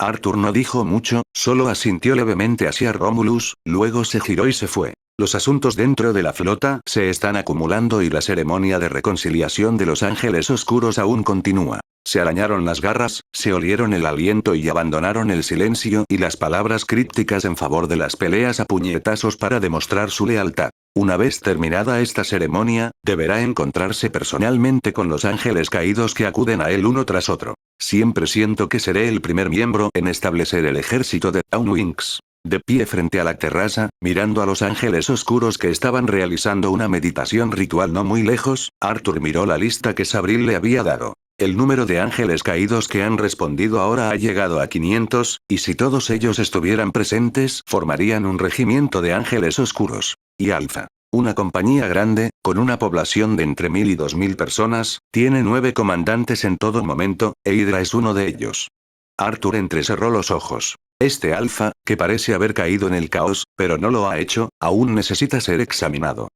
Arthur no dijo mucho, solo asintió levemente hacia Romulus, luego se giró y se fue. Los asuntos dentro de la flota se están acumulando y la ceremonia de reconciliación de los ángeles oscuros aún continúa. Se arañaron las garras, se olieron el aliento y abandonaron el silencio y las palabras crípticas en favor de las peleas a puñetazos para demostrar su lealtad. Una vez terminada esta ceremonia, deberá encontrarse personalmente con los ángeles caídos que acuden a él uno tras otro. Siempre siento que seré el primer miembro en establecer el ejército de Downwings. De pie frente a la terraza, mirando a los ángeles oscuros que estaban realizando una meditación ritual no muy lejos, Arthur miró la lista que Sabril le había dado. El número de ángeles caídos que han respondido ahora ha llegado a 500, y si todos ellos estuvieran presentes, formarían un regimiento de ángeles oscuros. Y Alfa. Una compañía grande, con una población de entre 1000 y 2000 personas, tiene 9 comandantes en todo momento, e Hydra es uno de ellos. Arthur entrecerró los ojos. Este Alfa, que parece haber caído en el caos, pero no lo ha hecho, aún necesita ser examinado.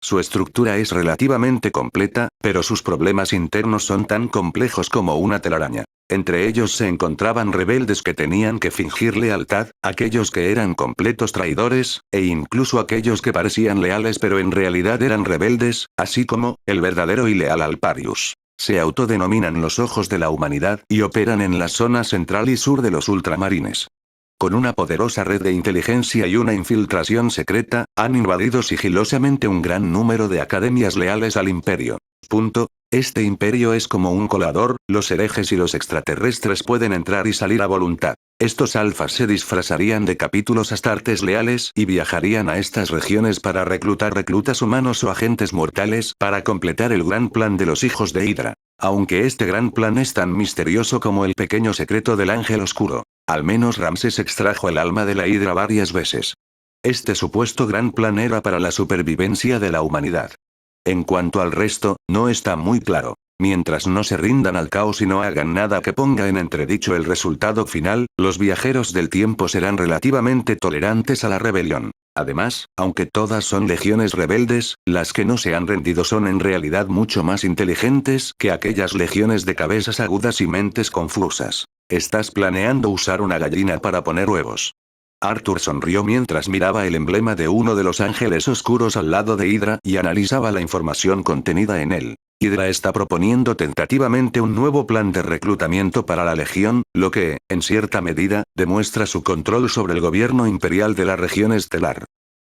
Su estructura es relativamente completa, pero sus problemas internos son tan complejos como una telaraña. Entre ellos se encontraban rebeldes que tenían que fingir lealtad, aquellos que eran completos traidores, e incluso aquellos que parecían leales pero en realidad eran rebeldes, así como, el verdadero y leal Alparius. Se autodenominan los ojos de la humanidad y operan en la zona central y sur de los ultramarines. Con una poderosa red de inteligencia y una infiltración secreta, han invadido sigilosamente un gran número de academias leales al imperio. Este imperio es como un colador, los herejes y los extraterrestres pueden entrar y salir a voluntad. Estos alfas se disfrazarían de capítulos astartes leales y viajarían a estas regiones para reclutar reclutas humanos o agentes mortales para completar el gran plan de los hijos de Hydra. Aunque este gran plan es tan misterioso como el pequeño secreto del ángel oscuro, al menos Ramses extrajo el alma de la Hydra varias veces. Este supuesto gran plan era para la supervivencia de la humanidad. En cuanto al resto, no está muy claro. Mientras no se rindan al caos y no hagan nada que ponga en entredicho el resultado final, los viajeros del tiempo serán relativamente tolerantes a la rebelión. Además, aunque todas son legiones rebeldes, las que no se han rendido son en realidad mucho más inteligentes que aquellas legiones de cabezas agudas y mentes confusas. ¿Estás planeando usar una gallina para poner huevos? Arthur sonrió mientras miraba el emblema de uno de los ángeles oscuros al lado de Hydra y analizaba la información contenida en él. Hydra está proponiendo tentativamente un nuevo plan de reclutamiento para la Legión, lo que, en cierta medida, demuestra su control sobre el gobierno imperial de la región estelar.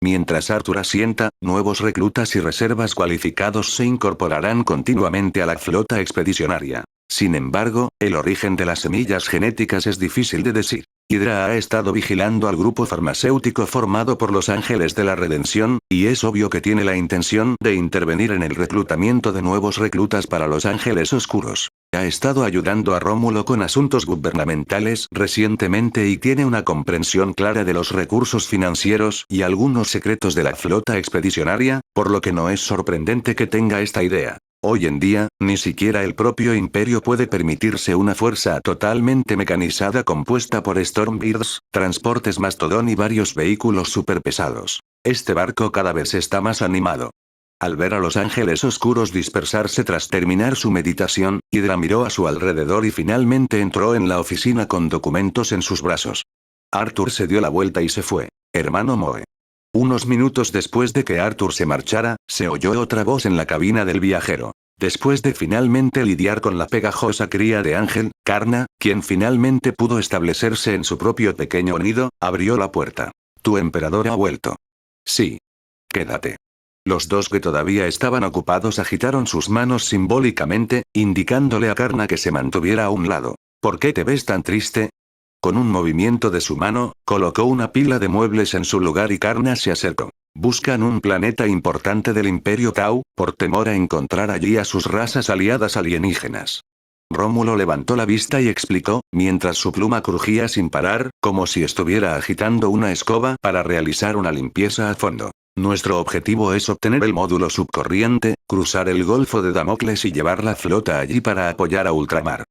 Mientras Arthur asienta, nuevos reclutas y reservas cualificados se incorporarán continuamente a la flota expedicionaria. Sin embargo, el origen de las semillas genéticas es difícil de decir. Hydra ha estado vigilando al grupo farmacéutico formado por los Ángeles de la Redención, y es obvio que tiene la intención de intervenir en el reclutamiento de nuevos reclutas para los Ángeles Oscuros. Ha estado ayudando a Rómulo con asuntos gubernamentales recientemente y tiene una comprensión clara de los recursos financieros y algunos secretos de la flota expedicionaria, por lo que no es sorprendente que tenga esta idea. Hoy en día, ni siquiera el propio imperio puede permitirse una fuerza totalmente mecanizada compuesta por Stormbirds, transportes Mastodon y varios vehículos superpesados. Este barco cada vez está más animado. Al ver a los ángeles oscuros dispersarse tras terminar su meditación, Hydra miró a su alrededor y finalmente entró en la oficina con documentos en sus brazos. Arthur se dio la vuelta y se fue. Hermano Moe. Unos minutos después de que Arthur se marchara, se oyó otra voz en la cabina del viajero. Después de finalmente lidiar con la pegajosa cría de ángel, Karna, quien finalmente pudo establecerse en su propio pequeño nido, abrió la puerta. Tu emperador ha vuelto. Sí. Quédate. Los dos que todavía estaban ocupados agitaron sus manos simbólicamente, indicándole a Karna que se mantuviera a un lado. ¿Por qué te ves tan triste? Con un movimiento de su mano, colocó una pila de muebles en su lugar y Karna se acercó. Buscan un planeta importante del Imperio Tau, por temor a encontrar allí a sus razas aliadas alienígenas. Rómulo levantó la vista y explicó, mientras su pluma crujía sin parar, como si estuviera agitando una escoba para realizar una limpieza a fondo. Nuestro objetivo es obtener el módulo subcorriente, cruzar el Golfo de Damocles y llevar la flota allí para apoyar a Ultramar.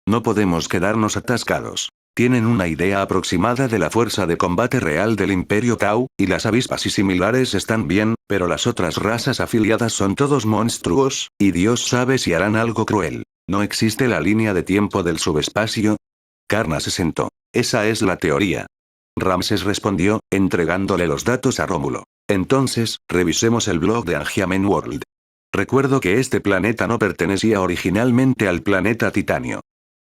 No podemos quedarnos atascados. Tienen una idea aproximada de la fuerza de combate real del Imperio Tau, y las avispas y similares están bien, pero las otras razas afiliadas son todos monstruos, y Dios sabe si harán algo cruel. ¿No existe la línea de tiempo del subespacio? Karna se sentó. Esa es la teoría. Ramses respondió, entregándole los datos a Rómulo. Entonces, revisemos el blog de Angiamen World. Recuerdo que este planeta no pertenecía originalmente al planeta Titanio.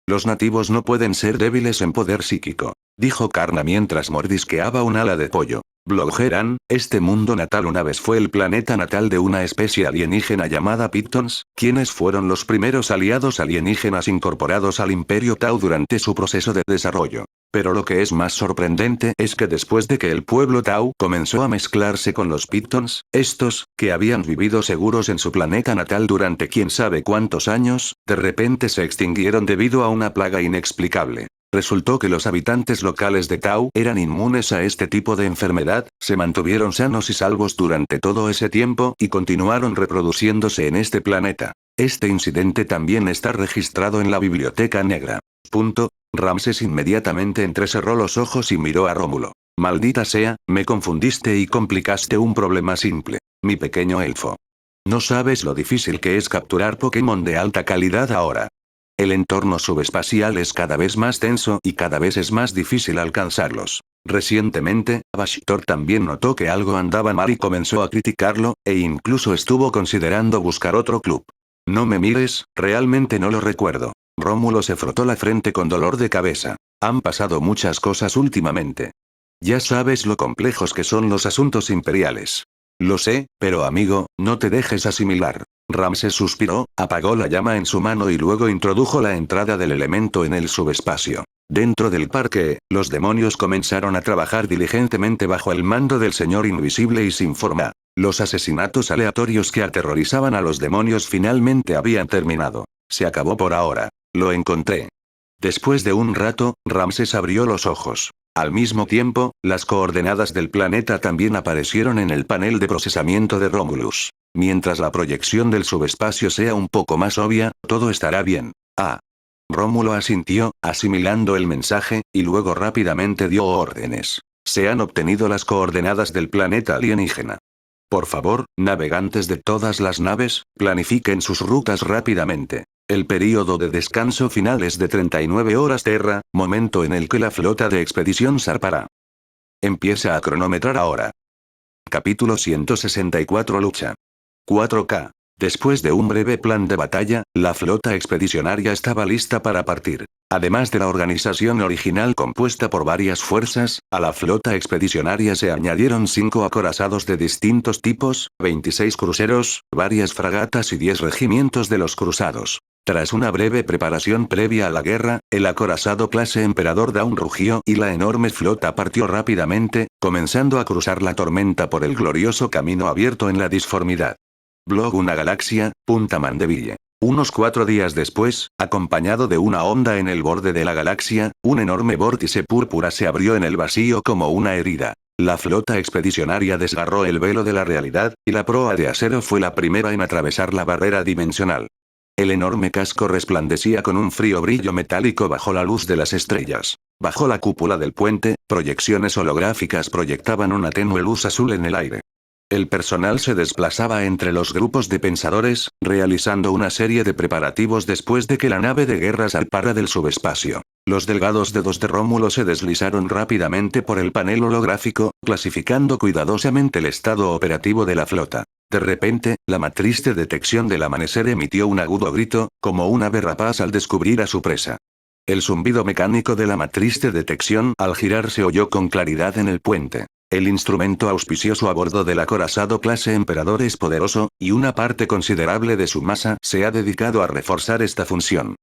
Los nativos no pueden ser débiles en poder psíquico, dijo Karna mientras mordisqueaba un ala de pollo. Bloggeran, este mundo natal una vez fue el planeta natal de una especie alienígena llamada Pythons, quienes fueron los primeros aliados alienígenas incorporados al Imperio Tau durante su proceso de desarrollo. Pero lo que es más sorprendente es que después de que el pueblo Tau comenzó a mezclarse con los Pythons, estos, que habían vivido seguros en su planeta natal durante quién sabe cuántos años, de repente se extinguieron debido a una plaga inexplicable. Resultó que los habitantes locales de Tau eran inmunes a este tipo de enfermedad, se mantuvieron sanos y salvos durante todo ese tiempo y continuaron reproduciéndose en este planeta. Este incidente también está registrado en la Biblioteca Negra. Ramses inmediatamente entrecerró los ojos y miró a Rómulo. Maldita sea, me confundiste y complicaste un problema simple. Mi pequeño elfo. No sabes lo difícil que es capturar Pokémon de alta calidad ahora. El entorno subespacial es cada vez más tenso y cada vez es más difícil alcanzarlos. Recientemente, Bashitor también notó que algo andaba mal y comenzó a criticarlo, e incluso estuvo considerando buscar otro club. No me mires, realmente no lo recuerdo. Rómulo se frotó la frente con dolor de cabeza. Han pasado muchas cosas últimamente. Ya sabes lo complejos que son los asuntos imperiales. Lo sé, pero amigo, no te dejes asimilar. Ramsés suspiró, apagó la llama en su mano y luego introdujo la entrada del elemento en el subespacio. Dentro del parque, los demonios comenzaron a trabajar diligentemente bajo el mando del Señor Invisible y sin forma. Los asesinatos aleatorios que aterrorizaban a los demonios finalmente habían terminado. Se acabó por ahora. Lo encontré. Después de un rato, Ramsés abrió los ojos. Al mismo tiempo, las coordenadas del planeta también aparecieron en el panel de procesamiento de Romulus. Mientras la proyección del subespacio sea un poco más obvia, todo estará bien. Ah. Rómulo asintió, asimilando el mensaje, y luego rápidamente dio órdenes. Se han obtenido las coordenadas del planeta alienígena. Por favor, navegantes de todas las naves, planifiquen sus rutas rápidamente. El período de descanso final es de 39 horas Terra, momento en el que la flota de expedición zarpará. Empieza a cronometrar ahora. Capítulo 164 Lucha. 4K. Después de un breve plan de batalla, la flota expedicionaria estaba lista para partir. Además de la organización original compuesta por varias fuerzas, a la flota expedicionaria se añadieron 5 acorazados de distintos tipos, 26 cruceros, varias fragatas y 10 regimientos de los cruzados. Tras una breve preparación previa a la guerra, el acorazado clase Emperador Dawn rugió y la enorme flota partió rápidamente, comenzando a cruzar la tormenta por el glorioso camino abierto en la disformidad. Blog Una galaxia, Punta Mandeville. Unos 4 días después, acompañado de una onda en el borde de la galaxia, un enorme vórtice púrpura se abrió en el vacío como una herida. La flota expedicionaria desgarró el velo de la realidad, y la proa de acero fue la primera en atravesar la barrera dimensional. El enorme casco resplandecía con un frío brillo metálico bajo la luz de las estrellas. Bajo la cúpula del puente, proyecciones holográficas proyectaban una tenue luz azul en el aire. El personal se desplazaba entre los grupos de pensadores, realizando una serie de preparativos después de que la nave de guerra zarpara del subespacio. Los delgados dedos de Rómulo se deslizaron rápidamente por el panel holográfico, clasificando cuidadosamente el estado operativo de la flota. De repente, la matriz de detección del amanecer emitió un agudo grito, como un ave rapaz al descubrir a su presa. El zumbido mecánico de la matriz de detección al girar se oyó con claridad en el puente. El instrumento auspicioso a bordo del acorazado clase Emperador es poderoso, y una parte considerable de su masa se ha dedicado a reforzar esta función.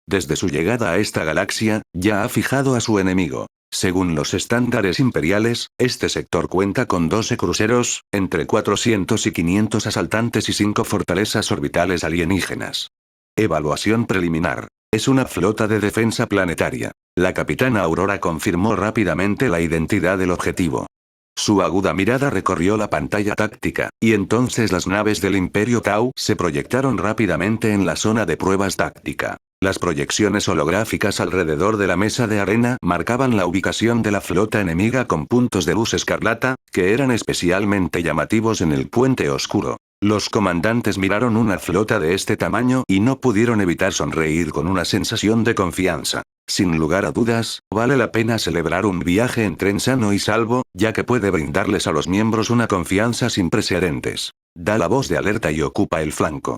Desde su llegada a esta galaxia, ya ha fijado a su enemigo. Según los estándares imperiales, este sector cuenta con 12 cruceros, entre 400 y 500 asaltantes y 5 fortalezas orbitales alienígenas. Evaluación preliminar. Es una flota de defensa planetaria. La capitana Aurora confirmó rápidamente la identidad del objetivo. Su aguda mirada recorrió la pantalla táctica, y entonces las naves del Imperio Tau se proyectaron rápidamente en la zona de pruebas táctica. Las proyecciones holográficas alrededor de la mesa de arena marcaban la ubicación de la flota enemiga con puntos de luz escarlata, que eran especialmente llamativos en el puente oscuro. Los comandantes miraron una flota de este tamaño y no pudieron evitar sonreír con una sensación de confianza. Sin lugar a dudas, vale la pena celebrar un viaje en tren sano y salvo, ya que puede brindarles a los miembros una confianza sin precedentes. Da la voz de alerta y ocupa el flanco.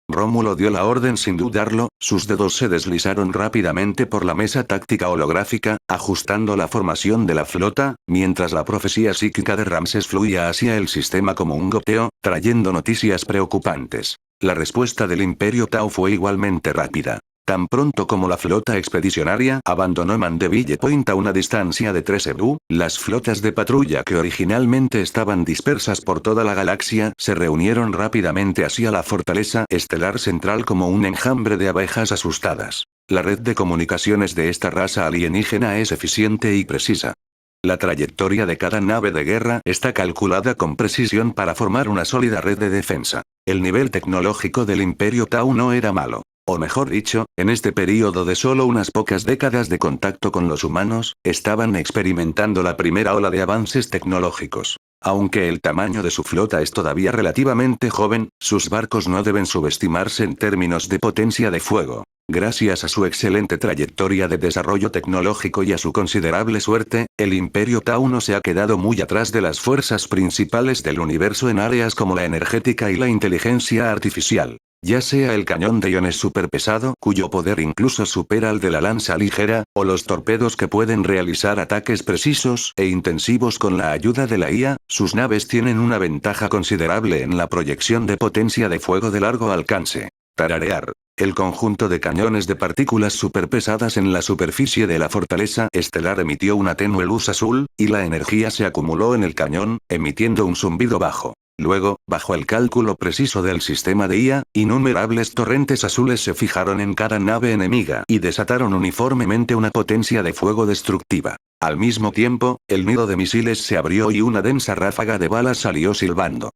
Rómulo dio la orden sin dudarlo, sus dedos se deslizaron rápidamente por la mesa táctica holográfica, ajustando la formación de la flota, mientras la profecía psíquica de Ramsés fluía hacia el sistema como un goteo, trayendo noticias preocupantes. La respuesta del Imperio Tau fue igualmente rápida. Tan pronto como la flota expedicionaria abandonó Mandeville Point a una distancia de 3 EBU, las flotas de patrulla que originalmente estaban dispersas por toda la galaxia se reunieron rápidamente hacia la fortaleza estelar central como un enjambre de abejas asustadas. La red de comunicaciones de esta raza alienígena es eficiente y precisa. La trayectoria de cada nave de guerra está calculada con precisión para formar una sólida red de defensa. El nivel tecnológico del Imperio Tau no era malo. O mejor dicho, en este período de solo unas pocas décadas de contacto con los humanos, estaban experimentando la primera ola de avances tecnológicos. Aunque el tamaño de su flota es todavía relativamente joven, sus barcos no deben subestimarse en términos de potencia de fuego. Gracias a su excelente trayectoria de desarrollo tecnológico y a su considerable suerte, el Imperio Tau no se ha quedado muy atrás de las fuerzas principales del universo en áreas como la energética y la inteligencia artificial. Ya sea el cañón de iones superpesado, cuyo poder incluso supera al de la lanza ligera, o los torpedos que pueden realizar ataques precisos e intensivos con la ayuda de la IA, sus naves tienen una ventaja considerable en la proyección de potencia de fuego de largo alcance. Tararear. El conjunto de cañones de partículas superpesadas en la superficie de la fortaleza estelar emitió una tenue luz azul, y la energía se acumuló en el cañón, emitiendo un zumbido bajo. Luego, bajo el cálculo preciso del sistema de IA, innumerables torrentes azules se fijaron en cada nave enemiga y desataron uniformemente una potencia de fuego destructiva. Al mismo tiempo, el nido de misiles se abrió y una densa ráfaga de balas salió silbando.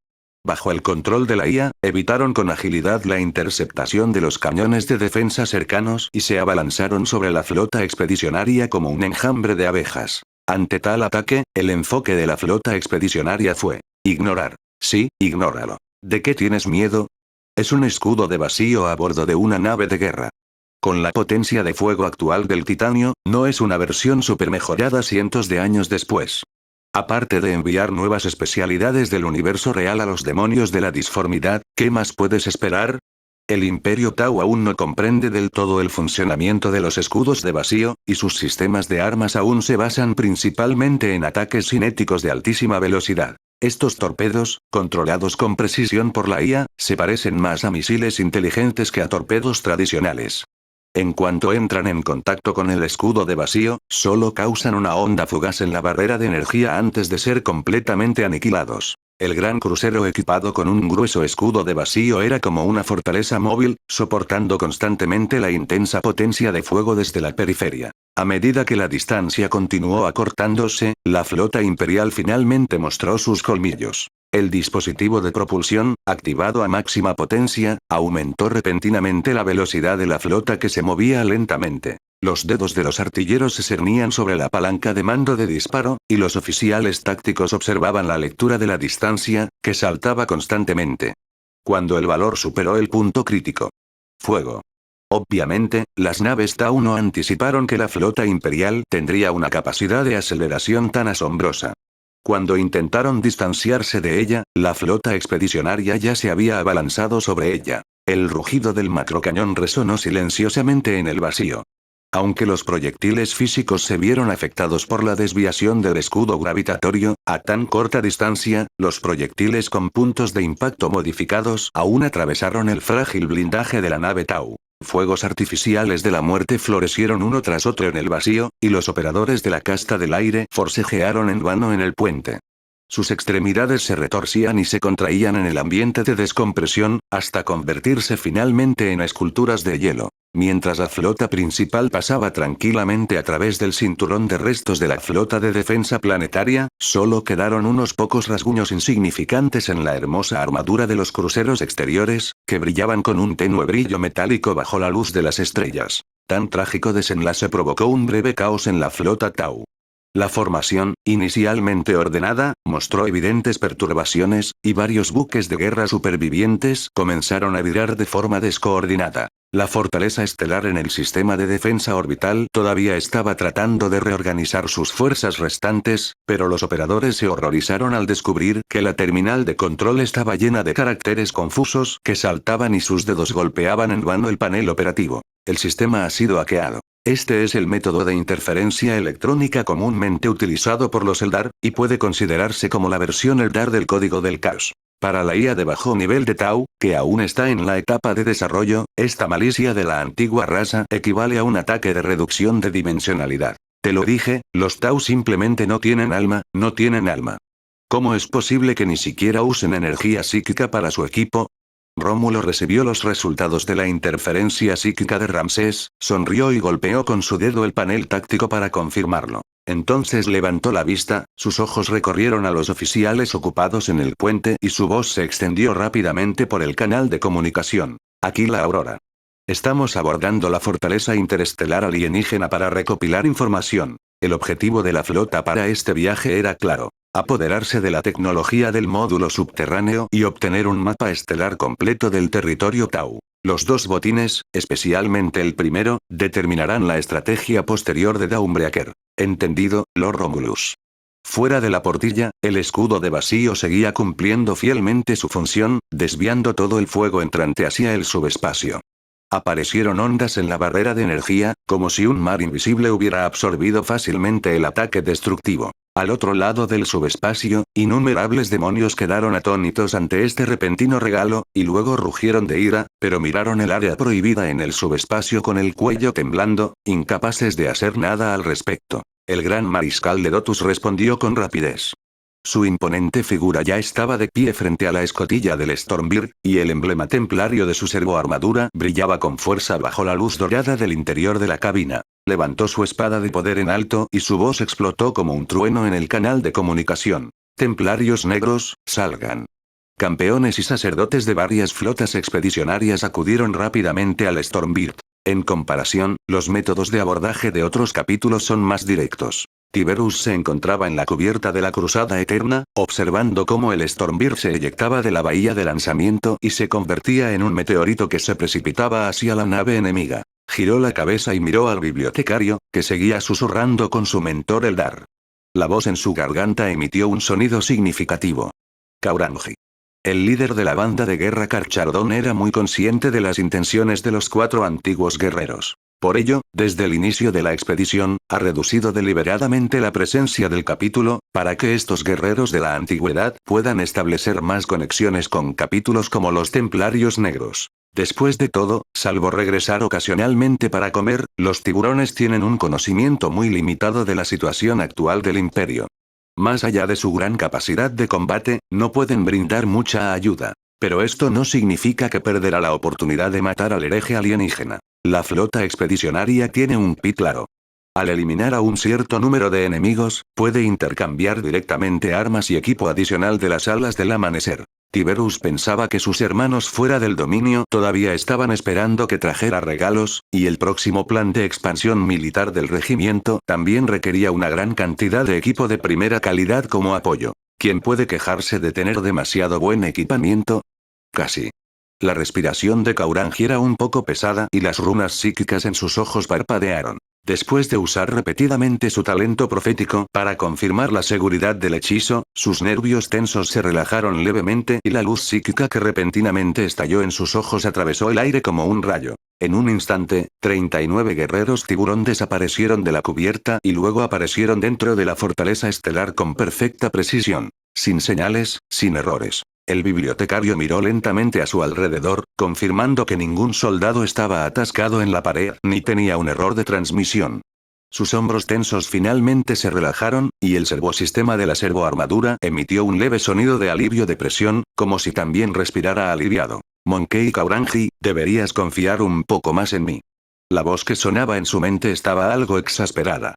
Bajo el control de la IA, evitaron con agilidad la interceptación de los cañones de defensa cercanos y se abalanzaron sobre la flota expedicionaria como un enjambre de abejas. Ante tal ataque, el enfoque de la flota expedicionaria fue: ignorar. Sí, ignóralo. ¿De qué tienes miedo? Es un escudo de vacío a bordo de una nave de guerra. Con la potencia de fuego actual del titanio, no es una versión supermejorada cientos de años después. Aparte de enviar nuevas especialidades del universo real a los demonios de la disformidad, ¿qué más puedes esperar? El Imperio Tau aún no comprende del todo el funcionamiento de los escudos de vacío, y sus sistemas de armas aún se basan principalmente en ataques cinéticos de altísima velocidad. Estos torpedos, controlados con precisión por la IA, se parecen más a misiles inteligentes que a torpedos tradicionales. En cuanto entran en contacto con el escudo de vacío, solo causan una onda fugaz en la barrera de energía antes de ser completamente aniquilados. El gran crucero equipado con un grueso escudo de vacío era como una fortaleza móvil, soportando constantemente la intensa potencia de fuego desde la periferia. A medida que la distancia continuó acortándose, la flota imperial finalmente mostró sus colmillos. El dispositivo de propulsión, activado a máxima potencia, aumentó repentinamente la velocidad de la flota que se movía lentamente. Los dedos de los artilleros se cernían sobre la palanca de mando de disparo, y los oficiales tácticos observaban la lectura de la distancia, que saltaba constantemente. Cuando el valor superó el punto crítico. Fuego. Obviamente, las naves Tau no anticiparon que la flota imperial tendría una capacidad de aceleración tan asombrosa. Cuando intentaron distanciarse de ella, la flota expedicionaria ya se había abalanzado sobre ella. El rugido del macrocañón resonó silenciosamente en el vacío. Aunque los proyectiles físicos se vieron afectados por la desviación del escudo gravitatorio, a tan corta distancia, los proyectiles con puntos de impacto modificados aún atravesaron el frágil blindaje de la nave Tau. Fuegos artificiales de la muerte florecieron uno tras otro en el vacío, y los operadores de la casta del aire forcejearon en vano en el puente. Sus extremidades se retorcían y se contraían en el ambiente de descompresión, hasta convertirse finalmente en esculturas de hielo. Mientras la flota principal pasaba tranquilamente a través del cinturón de restos de la flota de defensa planetaria, solo quedaron unos pocos rasguños insignificantes en la hermosa armadura de los cruceros exteriores, que brillaban con un tenue brillo metálico bajo la luz de las estrellas. Tan trágico desenlace provocó un breve caos en la flota Tau. La formación, inicialmente ordenada, mostró evidentes perturbaciones, y varios buques de guerra supervivientes comenzaron a virar de forma descoordinada. La fortaleza estelar en el sistema de defensa orbital todavía estaba tratando de reorganizar sus fuerzas restantes, pero los operadores se horrorizaron al descubrir que la terminal de control estaba llena de caracteres confusos que saltaban y sus dedos golpeaban en vano el panel operativo. El sistema ha sido hackeado. Este es el método de interferencia electrónica comúnmente utilizado por los Eldar, y puede considerarse como la versión Eldar del código del caos. Para la IA de bajo nivel de Tau, que aún está en la etapa de desarrollo, esta malicia de la antigua raza equivale a un ataque de reducción de dimensionalidad. Te lo dije, los Tau simplemente no tienen alma, no tienen alma. ¿Cómo es posible que ni siquiera usen energía psíquica para su equipo? Rómulo recibió los resultados de la interferencia psíquica de Ramsés, sonrió y golpeó con su dedo el panel táctico para confirmarlo. Entonces levantó la vista, sus ojos recorrieron a los oficiales ocupados en el puente y su voz se extendió rápidamente por el canal de comunicación. Aquí la Aurora. Estamos abordando la fortaleza interestelar alienígena para recopilar información. El objetivo de la flota para este viaje era claro: apoderarse de la tecnología del módulo subterráneo y obtener un mapa estelar completo del territorio Tau. Los dos botines, especialmente el primero, determinarán la estrategia posterior de Dawnbreaker. Entendido, Lord Romulus. Fuera de la portilla, el escudo de vacío seguía cumpliendo fielmente su función, desviando todo el fuego entrante hacia el subespacio. Aparecieron ondas en la barrera de energía, como si un mar invisible hubiera absorbido fácilmente el ataque destructivo. Al otro lado del subespacio, innumerables demonios quedaron atónitos ante este repentino regalo, y luego rugieron de ira, pero miraron el área prohibida en el subespacio con el cuello temblando, incapaces de hacer nada al respecto. El gran mariscal de Dotus respondió con rapidez. Su imponente figura ya estaba de pie frente a la escotilla del Stormbird, y el emblema templario de su servoarmadura brillaba con fuerza bajo la luz dorada del interior de la cabina. Levantó su espada de poder en alto y su voz explotó como un trueno en el canal de comunicación. Templarios negros, salgan. Campeones y sacerdotes de varias flotas expedicionarias acudieron rápidamente al Stormbird. En comparación, los métodos de abordaje de otros capítulos son más directos. Tiberus se encontraba en la cubierta de la Cruzada Eterna, observando cómo el Stormbird se eyectaba de la bahía de lanzamiento y se convertía en un meteorito que se precipitaba hacia la nave enemiga. Giró la cabeza y miró al bibliotecario, que seguía susurrando con su mentor Eldar. La voz en su garganta emitió un sonido significativo. Kauranji. El líder de la banda de guerra Carchardón era muy consciente de las intenciones de los 4 antiguos guerreros. Por ello, desde el inicio de la expedición, ha reducido deliberadamente la presencia del capítulo, para que estos guerreros de la antigüedad puedan establecer más conexiones con capítulos como los Templarios Negros. Después de todo, salvo regresar ocasionalmente para comer, los tiburones tienen un conocimiento muy limitado de la situación actual del imperio. Más allá de su gran capacidad de combate, no pueden brindar mucha ayuda. Pero esto no significa que perderá la oportunidad de matar al hereje alienígena. La flota expedicionaria tiene un pi claro. Al eliminar a un cierto número de enemigos, puede intercambiar directamente armas y equipo adicional de las alas del amanecer. Tiberus pensaba que sus hermanos fuera del dominio todavía estaban esperando que trajera regalos, y el próximo plan de expansión militar del regimiento también requería una gran cantidad de equipo de primera calidad como apoyo. ¿Quién puede quejarse de tener demasiado buen equipamiento? Casi. La respiración de Kauranji era un poco pesada y las runas psíquicas en sus ojos parpadearon. Después de usar repetidamente su talento profético para confirmar la seguridad del hechizo, sus nervios tensos se relajaron levemente y la luz psíquica que repentinamente estalló en sus ojos atravesó el aire como un rayo. En un instante, 39 guerreros tiburón desaparecieron de la cubierta y luego aparecieron dentro de la fortaleza estelar con perfecta precisión. Sin señales, sin errores. El bibliotecario miró lentamente a su alrededor, confirmando que ningún soldado estaba atascado en la pared ni tenía un error de transmisión. Sus hombros tensos finalmente se relajaron, y el servosistema de la servoarmadura emitió un leve sonido de alivio de presión, como si también respirara aliviado. Monkey Kauranji, deberías confiar un poco más en mí. La voz que sonaba en su mente estaba algo exasperada.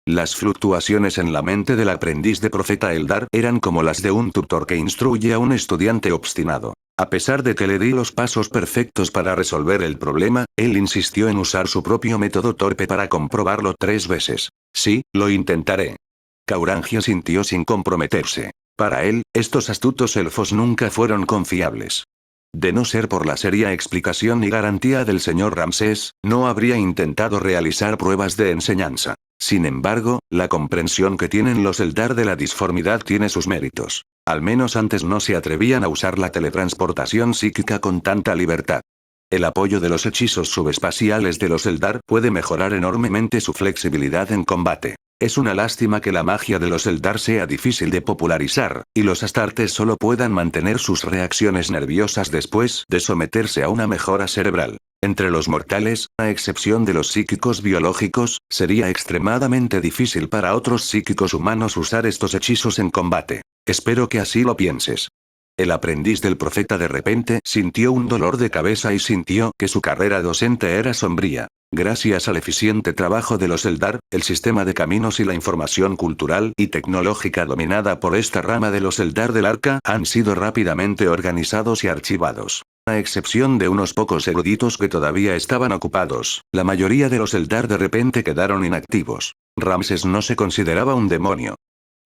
Las fluctuaciones en la mente del aprendiz de profeta Eldar eran como las de un tutor que instruye a un estudiante obstinado. A pesar de que le di los pasos perfectos para resolver el problema, él insistió en usar su propio método torpe para comprobarlo 3 veces. Sí, lo intentaré. Kauranji asintió sin comprometerse. Para él, estos astutos elfos nunca fueron confiables. De no ser por la seria explicación y garantía del señor Ramsés, no habría intentado realizar pruebas de enseñanza. Sin embargo, la comprensión que tienen los Eldar de la disformidad tiene sus méritos. Al menos antes no se atrevían a usar la teletransportación psíquica con tanta libertad. El apoyo de los hechizos subespaciales de los Eldar puede mejorar enormemente su flexibilidad en combate. Es una lástima que la magia de los Eldar sea difícil de popularizar, y los astartes solo puedan mantener sus reacciones nerviosas después de someterse a una mejora cerebral. Entre los mortales, a excepción de los psíquicos biológicos, sería extremadamente difícil para otros psíquicos humanos usar estos hechizos en combate. Espero que así lo pienses. El aprendiz del profeta de repente sintió un dolor de cabeza y sintió que su carrera docente era sombría. Gracias al eficiente trabajo de los Eldar, el sistema de caminos y la información cultural y tecnológica dominada por esta rama de los Eldar del Arca han sido rápidamente organizados y archivados. A excepción de unos pocos eruditos que todavía estaban ocupados, la mayoría de los Eldar de repente quedaron inactivos. Ramses no se consideraba un demonio.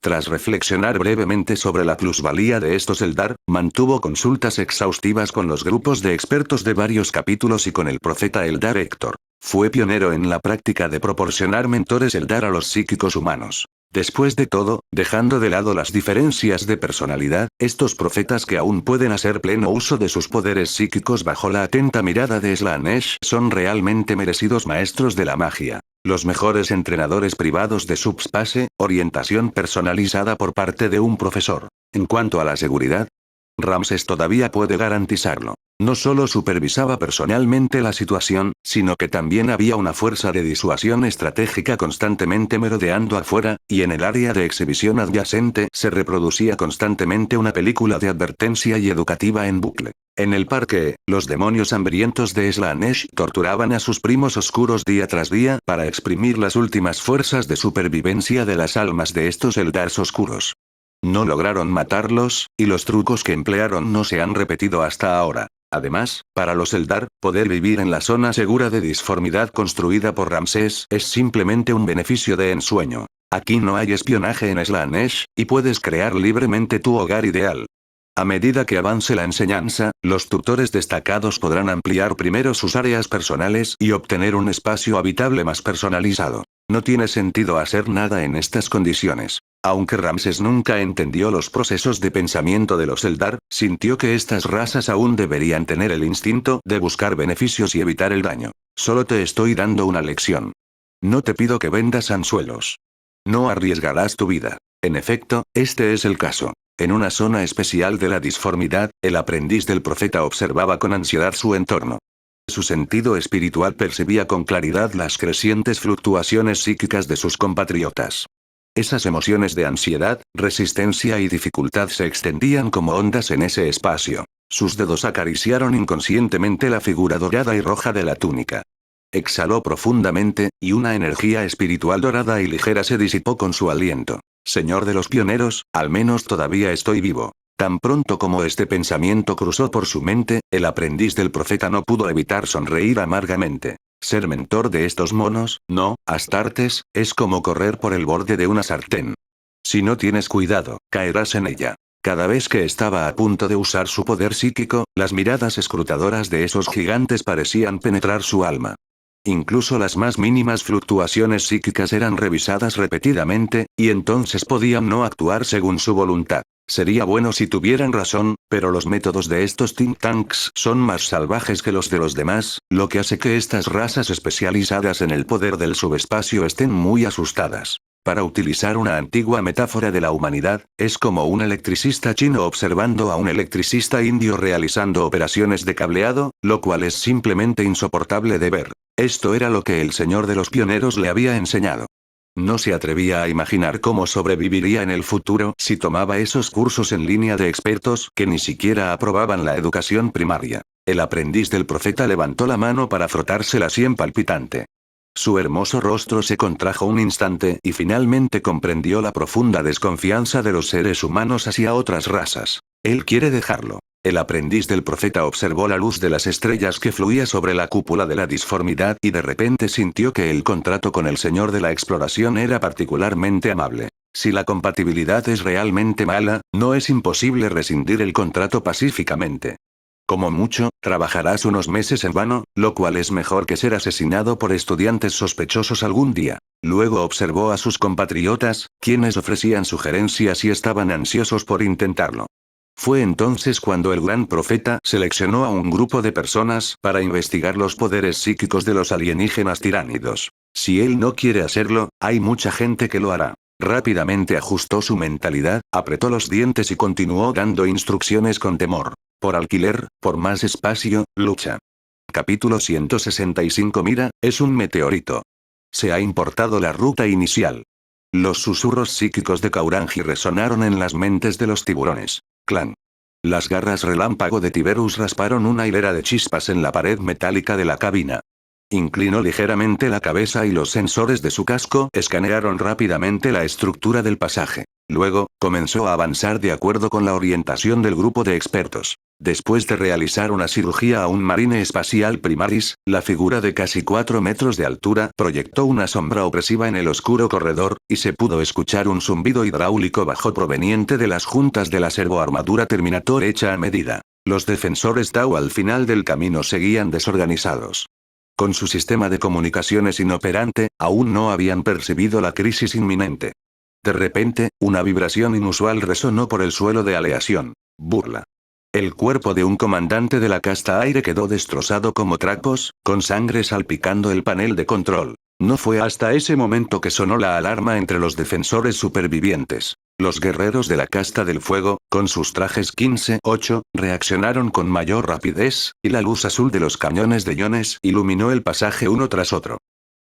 Tras reflexionar brevemente sobre la plusvalía de estos Eldar, mantuvo consultas exhaustivas con los grupos de expertos de varios capítulos y con el profeta Eldar Héctor. Fue pionero en la práctica de proporcionar mentores Eldar a los psíquicos humanos. Después de todo, dejando de lado las diferencias de personalidad, estos profetas que aún pueden hacer pleno uso de sus poderes psíquicos bajo la atenta mirada de Slaanesh son realmente merecidos maestros de la magia. Los mejores entrenadores privados de Subspace, orientación personalizada por parte de un profesor. En cuanto a la seguridad, Ramses todavía puede garantizarlo. No solo supervisaba personalmente la situación, sino que también había una fuerza de disuasión estratégica constantemente merodeando afuera, y en el área de exhibición adyacente se reproducía constantemente una película de advertencia y educativa en bucle. En el parque, los demonios hambrientos de Slaanesh torturaban a sus primos oscuros día tras día para exprimir las últimas fuerzas de supervivencia de las almas de estos Eldars oscuros. No lograron matarlos, y los trucos que emplearon no se han repetido hasta ahora. Además, para los Eldar, poder vivir en la zona segura de disformidad construida por Ramsés es simplemente un beneficio de ensueño. Aquí no hay espionaje en Slaanesh, y puedes crear libremente tu hogar ideal. A medida que avance la enseñanza, los tutores destacados podrán ampliar primero sus áreas personales y obtener un espacio habitable más personalizado. No tiene sentido hacer nada en estas condiciones. Aunque Ramses nunca entendió los procesos de pensamiento de los Eldar, sintió que estas razas aún deberían tener el instinto de buscar beneficios y evitar el daño. Solo te estoy dando una lección. No te pido que vendas anzuelos. No arriesgarás tu vida. En efecto, este es el caso. En una zona especial de la disformidad, el aprendiz del profeta observaba con ansiedad su entorno. Su sentido espiritual percibía con claridad las crecientes fluctuaciones psíquicas de sus compatriotas. Esas emociones de ansiedad, resistencia y dificultad se extendían como ondas en ese espacio. Sus dedos acariciaron inconscientemente la figura dorada y roja de la túnica. Exhaló profundamente, y una energía espiritual dorada y ligera se disipó con su aliento. Señor de los pioneros, al menos todavía estoy vivo. Tan pronto como este pensamiento cruzó por su mente, el aprendiz del profeta no pudo evitar sonreír amargamente. Ser mentor de estos monos, no, Astartes, es como correr por el borde de una sartén. Si no tienes cuidado, caerás en ella. Cada vez que estaba a punto de usar su poder psíquico, las miradas escrutadoras de esos gigantes parecían penetrar su alma. Incluso las más mínimas fluctuaciones psíquicas eran revisadas repetidamente, y entonces podían no actuar según su voluntad. Sería bueno si tuvieran razón, pero los métodos de estos think tanks son más salvajes que los de los demás, lo que hace que estas razas especializadas en el poder del subespacio estén muy asustadas. Para utilizar una antigua metáfora de la humanidad, es como un electricista chino observando a un electricista indio realizando operaciones de cableado, lo cual es simplemente insoportable de ver. Esto era lo que el señor de los pioneros le había enseñado. No se atrevía a imaginar cómo sobreviviría en el futuro si tomaba esos cursos en línea de expertos que ni siquiera aprobaban la educación primaria. El aprendiz del profeta levantó la mano para frotarse la sien palpitante. Su hermoso rostro se contrajo un instante y finalmente comprendió la profunda desconfianza de los seres humanos hacia otras razas. Él quiere dejarlo. El aprendiz del profeta observó la luz de las estrellas que fluía sobre la cúpula de la disformidad y de repente sintió que el contrato con el señor de la exploración era particularmente amable. Si la compatibilidad es realmente mala, no es imposible rescindir el contrato pacíficamente. Como mucho, trabajarás unos meses en vano, lo cual es mejor que ser asesinado por estudiantes sospechosos algún día. Luego observó a sus compatriotas, quienes ofrecían sugerencias y estaban ansiosos por intentarlo. Fue entonces cuando el gran profeta seleccionó a un grupo de personas para investigar los poderes psíquicos de los alienígenas tiránidos. Si él no quiere hacerlo, hay mucha gente que lo hará. Rápidamente ajustó su mentalidad, apretó los dientes y continuó dando instrucciones con temor. Por alquiler, por más espacio, lucha. Capítulo 165. Mira, es un meteorito. Se ha importado la ruta inicial. Los susurros psíquicos de Kaurangi resonaron en las mentes de los tiburones. Clan. Las garras relámpago de Tiberus rasparon una hilera de chispas en la pared metálica de la cabina. Inclinó ligeramente la cabeza y los sensores de su casco escanearon rápidamente la estructura del pasaje. Luego, comenzó a avanzar de acuerdo con la orientación del grupo de expertos. Después de realizar una cirugía a un marine espacial primaris, la figura de casi 4 metros de altura proyectó una sombra opresiva en el oscuro corredor, y se pudo escuchar un zumbido hidráulico bajo proveniente de las juntas de la servoarmadura Terminator hecha a medida. Los defensores Tau al final del camino seguían desorganizados. Con su sistema de comunicaciones inoperante, aún no habían percibido la crisis inminente. De repente, una vibración inusual resonó por el suelo de aleación. Burla. El cuerpo de un comandante de la casta aire quedó destrozado como trapos, con sangre salpicando el panel de control. No fue hasta ese momento que sonó la alarma entre los defensores supervivientes. Los guerreros de la casta del fuego, con sus trajes 15-8, reaccionaron con mayor rapidez, y la luz azul de los cañones de iones iluminó el pasaje uno tras otro.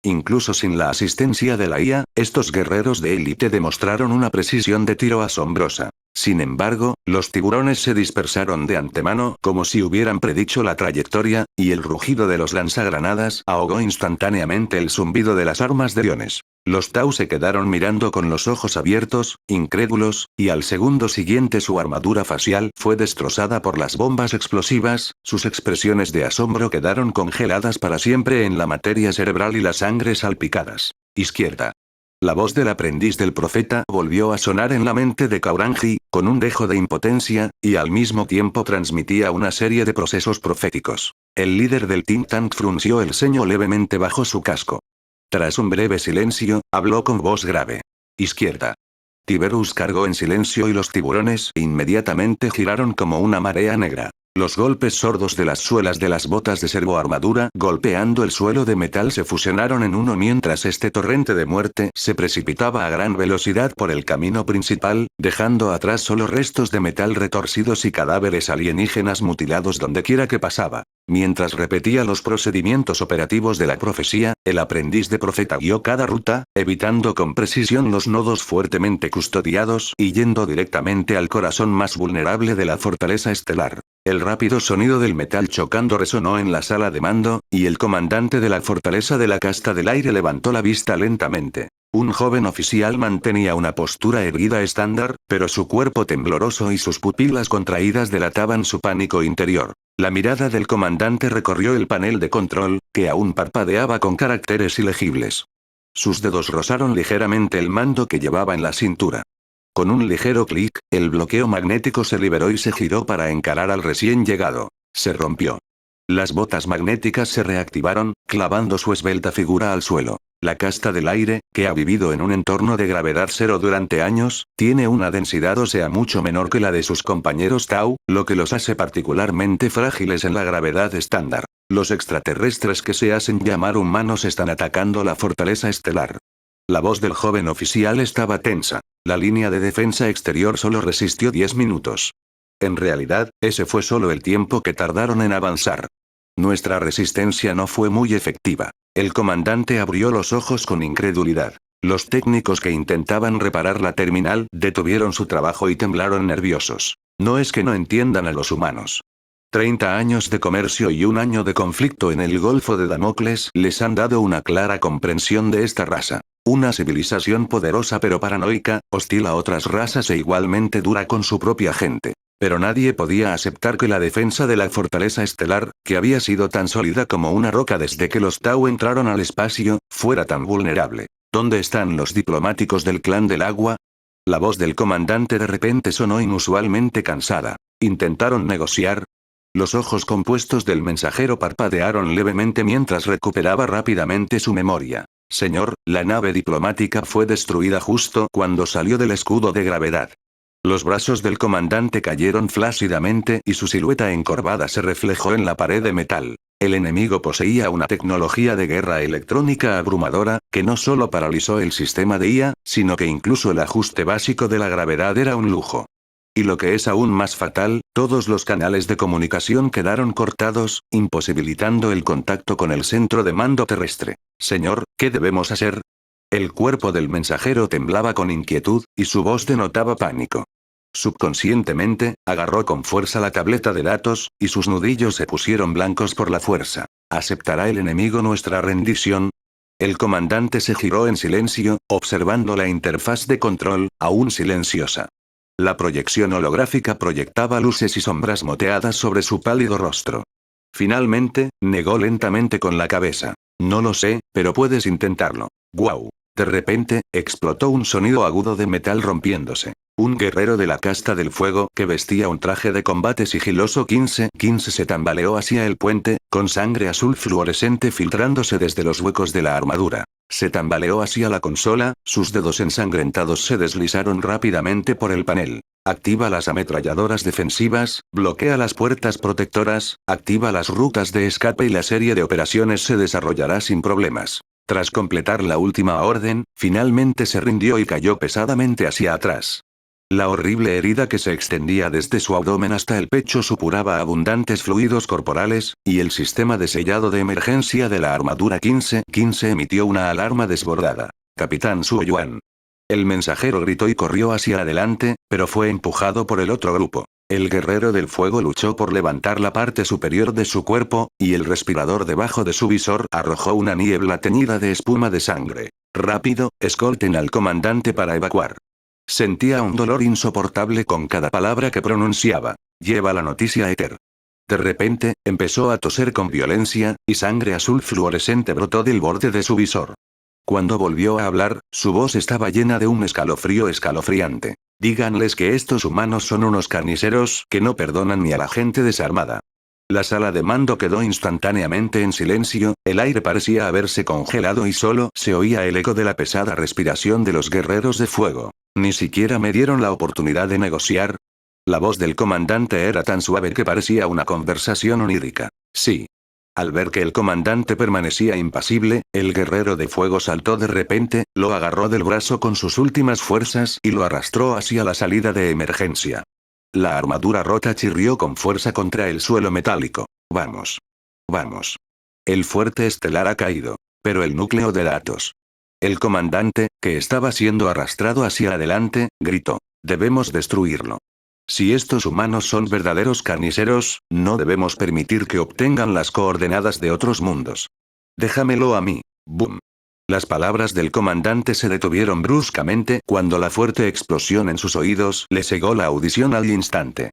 Incluso sin la asistencia de la IA, estos guerreros de élite demostraron una precisión de tiro asombrosa. Sin embargo, los tiburones se dispersaron de antemano como si hubieran predicho la trayectoria, y el rugido de los lanzagranadas ahogó instantáneamente el zumbido de las armas de iones. Los Tau se quedaron mirando con los ojos abiertos, incrédulos, y al segundo siguiente su armadura facial fue destrozada por las bombas explosivas, sus expresiones de asombro quedaron congeladas para siempre en la materia cerebral y la sangre salpicadas. Izquierda. La voz del aprendiz del profeta volvió a sonar en la mente de Kauranji, con un dejo de impotencia, y al mismo tiempo transmitía una serie de procesos proféticos. El líder del think tank frunció el ceño levemente bajo su casco. Tras un breve silencio, habló con voz grave. Izquierda. Tiberus cargó en silencio y los tiburones inmediatamente giraron como una marea negra. Los golpes sordos de las suelas de las botas de servoarmadura golpeando el suelo de metal se fusionaron en uno mientras este torrente de muerte se precipitaba a gran velocidad por el camino principal, dejando atrás solo restos de metal retorcidos y cadáveres alienígenas mutilados dondequiera que pasaba. Mientras repetía los procedimientos operativos de la profecía, el aprendiz de profeta guió cada ruta, evitando con precisión los nodos fuertemente custodiados y yendo directamente al corazón más vulnerable de la fortaleza estelar. El rápido sonido del metal chocando resonó en la sala de mando, y el comandante de la fortaleza de la casta del aire levantó la vista lentamente. Un joven oficial mantenía una postura erguida estándar, pero su cuerpo tembloroso y sus pupilas contraídas delataban su pánico interior. La mirada del comandante recorrió el panel de control, que aún parpadeaba con caracteres ilegibles. Sus dedos rozaron ligeramente el mando que llevaba en la cintura. Con un ligero clic, el bloqueo magnético se liberó y se giró para encarar al recién llegado. Se rompió. Las botas magnéticas se reactivaron, clavando su esbelta figura al suelo. La casta del aire, que ha vivido en un entorno de gravedad cero durante años, tiene una densidad ósea mucho menor que la de sus compañeros Tau, lo que los hace particularmente frágiles en la gravedad estándar. Los extraterrestres que se hacen llamar humanos están atacando la fortaleza estelar. La voz del joven oficial estaba tensa. La línea de defensa exterior solo resistió 10 minutos. En realidad, ese fue solo el tiempo que tardaron en avanzar. Nuestra resistencia no fue muy efectiva. El comandante abrió los ojos con incredulidad. Los técnicos que intentaban reparar la terminal detuvieron su trabajo y temblaron nerviosos. No es que no entiendan a los humanos. 30 años de comercio y un año de conflicto en el Golfo de Damocles les han dado una clara comprensión de esta raza. Una civilización poderosa pero paranoica, hostil a otras razas e igualmente dura con su propia gente. Pero nadie podía aceptar que la defensa de la fortaleza estelar, que había sido tan sólida como una roca desde que los Tau entraron al espacio, fuera tan vulnerable. ¿Dónde están los diplomáticos del clan del agua? La voz del comandante de repente sonó inusualmente cansada. ¿Intentaron negociar? Los ojos compuestos del mensajero parpadearon levemente mientras recuperaba rápidamente su memoria. Señor, la nave diplomática fue destruida justo cuando salió del escudo de gravedad. Los brazos del comandante cayeron flácidamente y su silueta encorvada se reflejó en la pared de metal. El enemigo poseía una tecnología de guerra electrónica abrumadora, que no solo paralizó el sistema de IA, sino que incluso el ajuste básico de la gravedad era un lujo. Y lo que es aún más fatal, todos los canales de comunicación quedaron cortados, imposibilitando el contacto con el centro de mando terrestre. Señor, ¿qué debemos hacer? El cuerpo del mensajero temblaba con inquietud, y su voz denotaba pánico. Subconscientemente, agarró con fuerza la tableta de datos, y sus nudillos se pusieron blancos por la fuerza. ¿Aceptará el enemigo nuestra rendición? El comandante se giró en silencio, observando la interfaz de control, aún silenciosa. La proyección holográfica proyectaba luces y sombras moteadas sobre su pálido rostro. Finalmente, negó lentamente con la cabeza. No lo sé, pero puedes intentarlo. ¡Guau! De repente, explotó un sonido agudo de metal rompiéndose. Un guerrero de la casta del fuego que vestía un traje de combate sigiloso 15-15 se tambaleó hacia el puente, con sangre azul fluorescente filtrándose desde los huecos de la armadura. Se tambaleó hacia la consola, sus dedos ensangrentados se deslizaron rápidamente por el panel. Activa las ametralladoras defensivas, bloquea las puertas protectoras, activa las rutas de escape y la serie de operaciones se desarrollará sin problemas. Tras completar la última orden, finalmente se rindió y cayó pesadamente hacia atrás. La horrible herida que se extendía desde su abdomen hasta el pecho supuraba abundantes fluidos corporales, y el sistema de sellado de emergencia de la armadura 15-15 emitió una alarma desbordada. Capitán Suo Yuan. El mensajero gritó y corrió hacia adelante, pero fue empujado por el otro grupo. El guerrero del fuego luchó por levantar la parte superior de su cuerpo, y el respirador debajo de su visor arrojó una niebla teñida de espuma de sangre. Rápido, escolten al comandante para evacuar. Sentía un dolor insoportable con cada palabra que pronunciaba. Lleva la noticia a Éter. De repente, empezó a toser con violencia, y sangre azul fluorescente brotó del borde de su visor. Cuando volvió a hablar, su voz estaba llena de un escalofrío escalofriante. Díganles que estos humanos son unos carniceros que no perdonan ni a la gente desarmada. La sala de mando quedó instantáneamente en silencio, el aire parecía haberse congelado y solo se oía el eco de la pesada respiración de los guerreros de fuego. Ni siquiera me dieron la oportunidad de negociar. La voz del comandante era tan suave que parecía una conversación onírica. Sí. Al ver que el comandante permanecía impasible, el guerrero de fuego saltó de repente, lo agarró del brazo con sus últimas fuerzas y lo arrastró hacia la salida de emergencia. La armadura rota chirrió con fuerza contra el suelo metálico. Vamos. Vamos. El fuerte estelar ha caído. Pero el núcleo de datos. El comandante, que estaba siendo arrastrado hacia adelante, gritó. Debemos destruirlo. Si estos humanos son verdaderos carniceros, no debemos permitir que obtengan las coordenadas de otros mundos. Déjamelo a mí. Boom. Las palabras del comandante se detuvieron bruscamente cuando la fuerte explosión en sus oídos le cegó la audición al instante.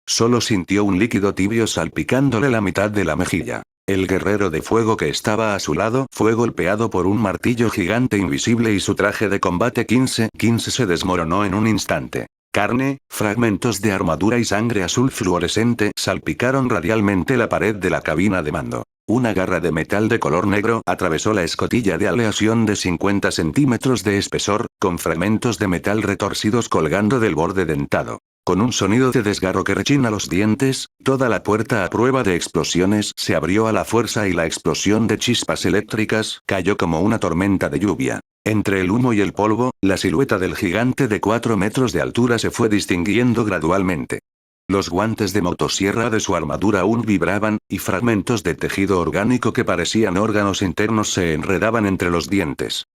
Solo sintió un líquido tibio salpicándole la mitad de la mejilla. El guerrero de fuego que estaba a su lado fue golpeado por un martillo gigante invisible y su traje de combate 15-15 se desmoronó en un instante. Carne, fragmentos de armadura y sangre azul fluorescente salpicaron radialmente la pared de la cabina de mando. Una garra de metal de color negro atravesó la escotilla de aleación de 50 centímetros de espesor, con fragmentos de metal retorcidos colgando del borde dentado. Con un sonido de desgarro que rechina los dientes, toda la puerta a prueba de explosiones se abrió a la fuerza y la explosión de chispas eléctricas cayó como una tormenta de lluvia. Entre el humo y el polvo, la silueta del gigante de 4 metros de altura se fue distinguiendo gradualmente. Los guantes de motosierra de su armadura aún vibraban, y fragmentos de tejido orgánico que parecían órganos internos se enredaban entre los dientes.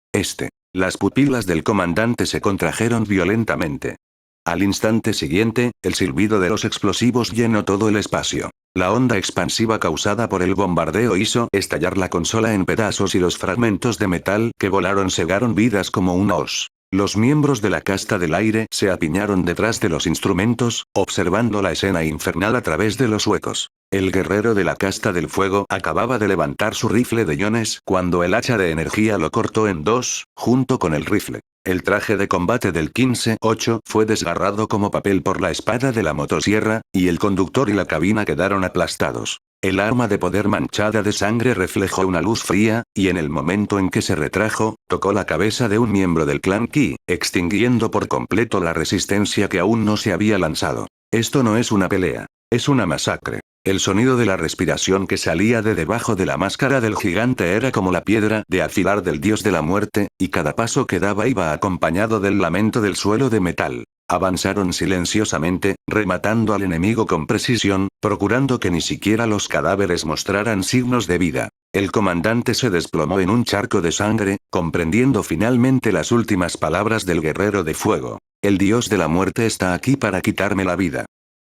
Las pupilas del comandante se contrajeron violentamente. Al instante siguiente, el silbido de los explosivos llenó todo el espacio. La onda expansiva causada por el bombardeo hizo estallar la consola en pedazos y los fragmentos de metal que volaron cegaron vidas como un hoz. Los miembros de la casta del aire se apiñaron detrás de los instrumentos, observando la escena infernal a través de los huecos. El guerrero de la casta del fuego acababa de levantar su rifle de iones cuando el hacha de energía lo cortó en dos, junto con el rifle. El traje de combate del 15-8 fue desgarrado como papel por la espada de la motosierra, y el conductor y la cabina quedaron aplastados. El arma de poder manchada de sangre reflejó una luz fría, y en el momento en que se retrajo, tocó la cabeza de un miembro del clan Qi, extinguiendo por completo la resistencia que aún no se había lanzado. Esto no es una pelea. Es una masacre. El sonido de la respiración que salía de debajo de la máscara del gigante era como la piedra de afilar del dios de la muerte, y cada paso que daba iba acompañado del lamento del suelo de metal. Avanzaron silenciosamente, rematando al enemigo con precisión, procurando que ni siquiera los cadáveres mostraran signos de vida. El comandante se desplomó en un charco de sangre, comprendiendo finalmente las últimas palabras del guerrero de fuego. El dios de la muerte está aquí para quitarme la vida.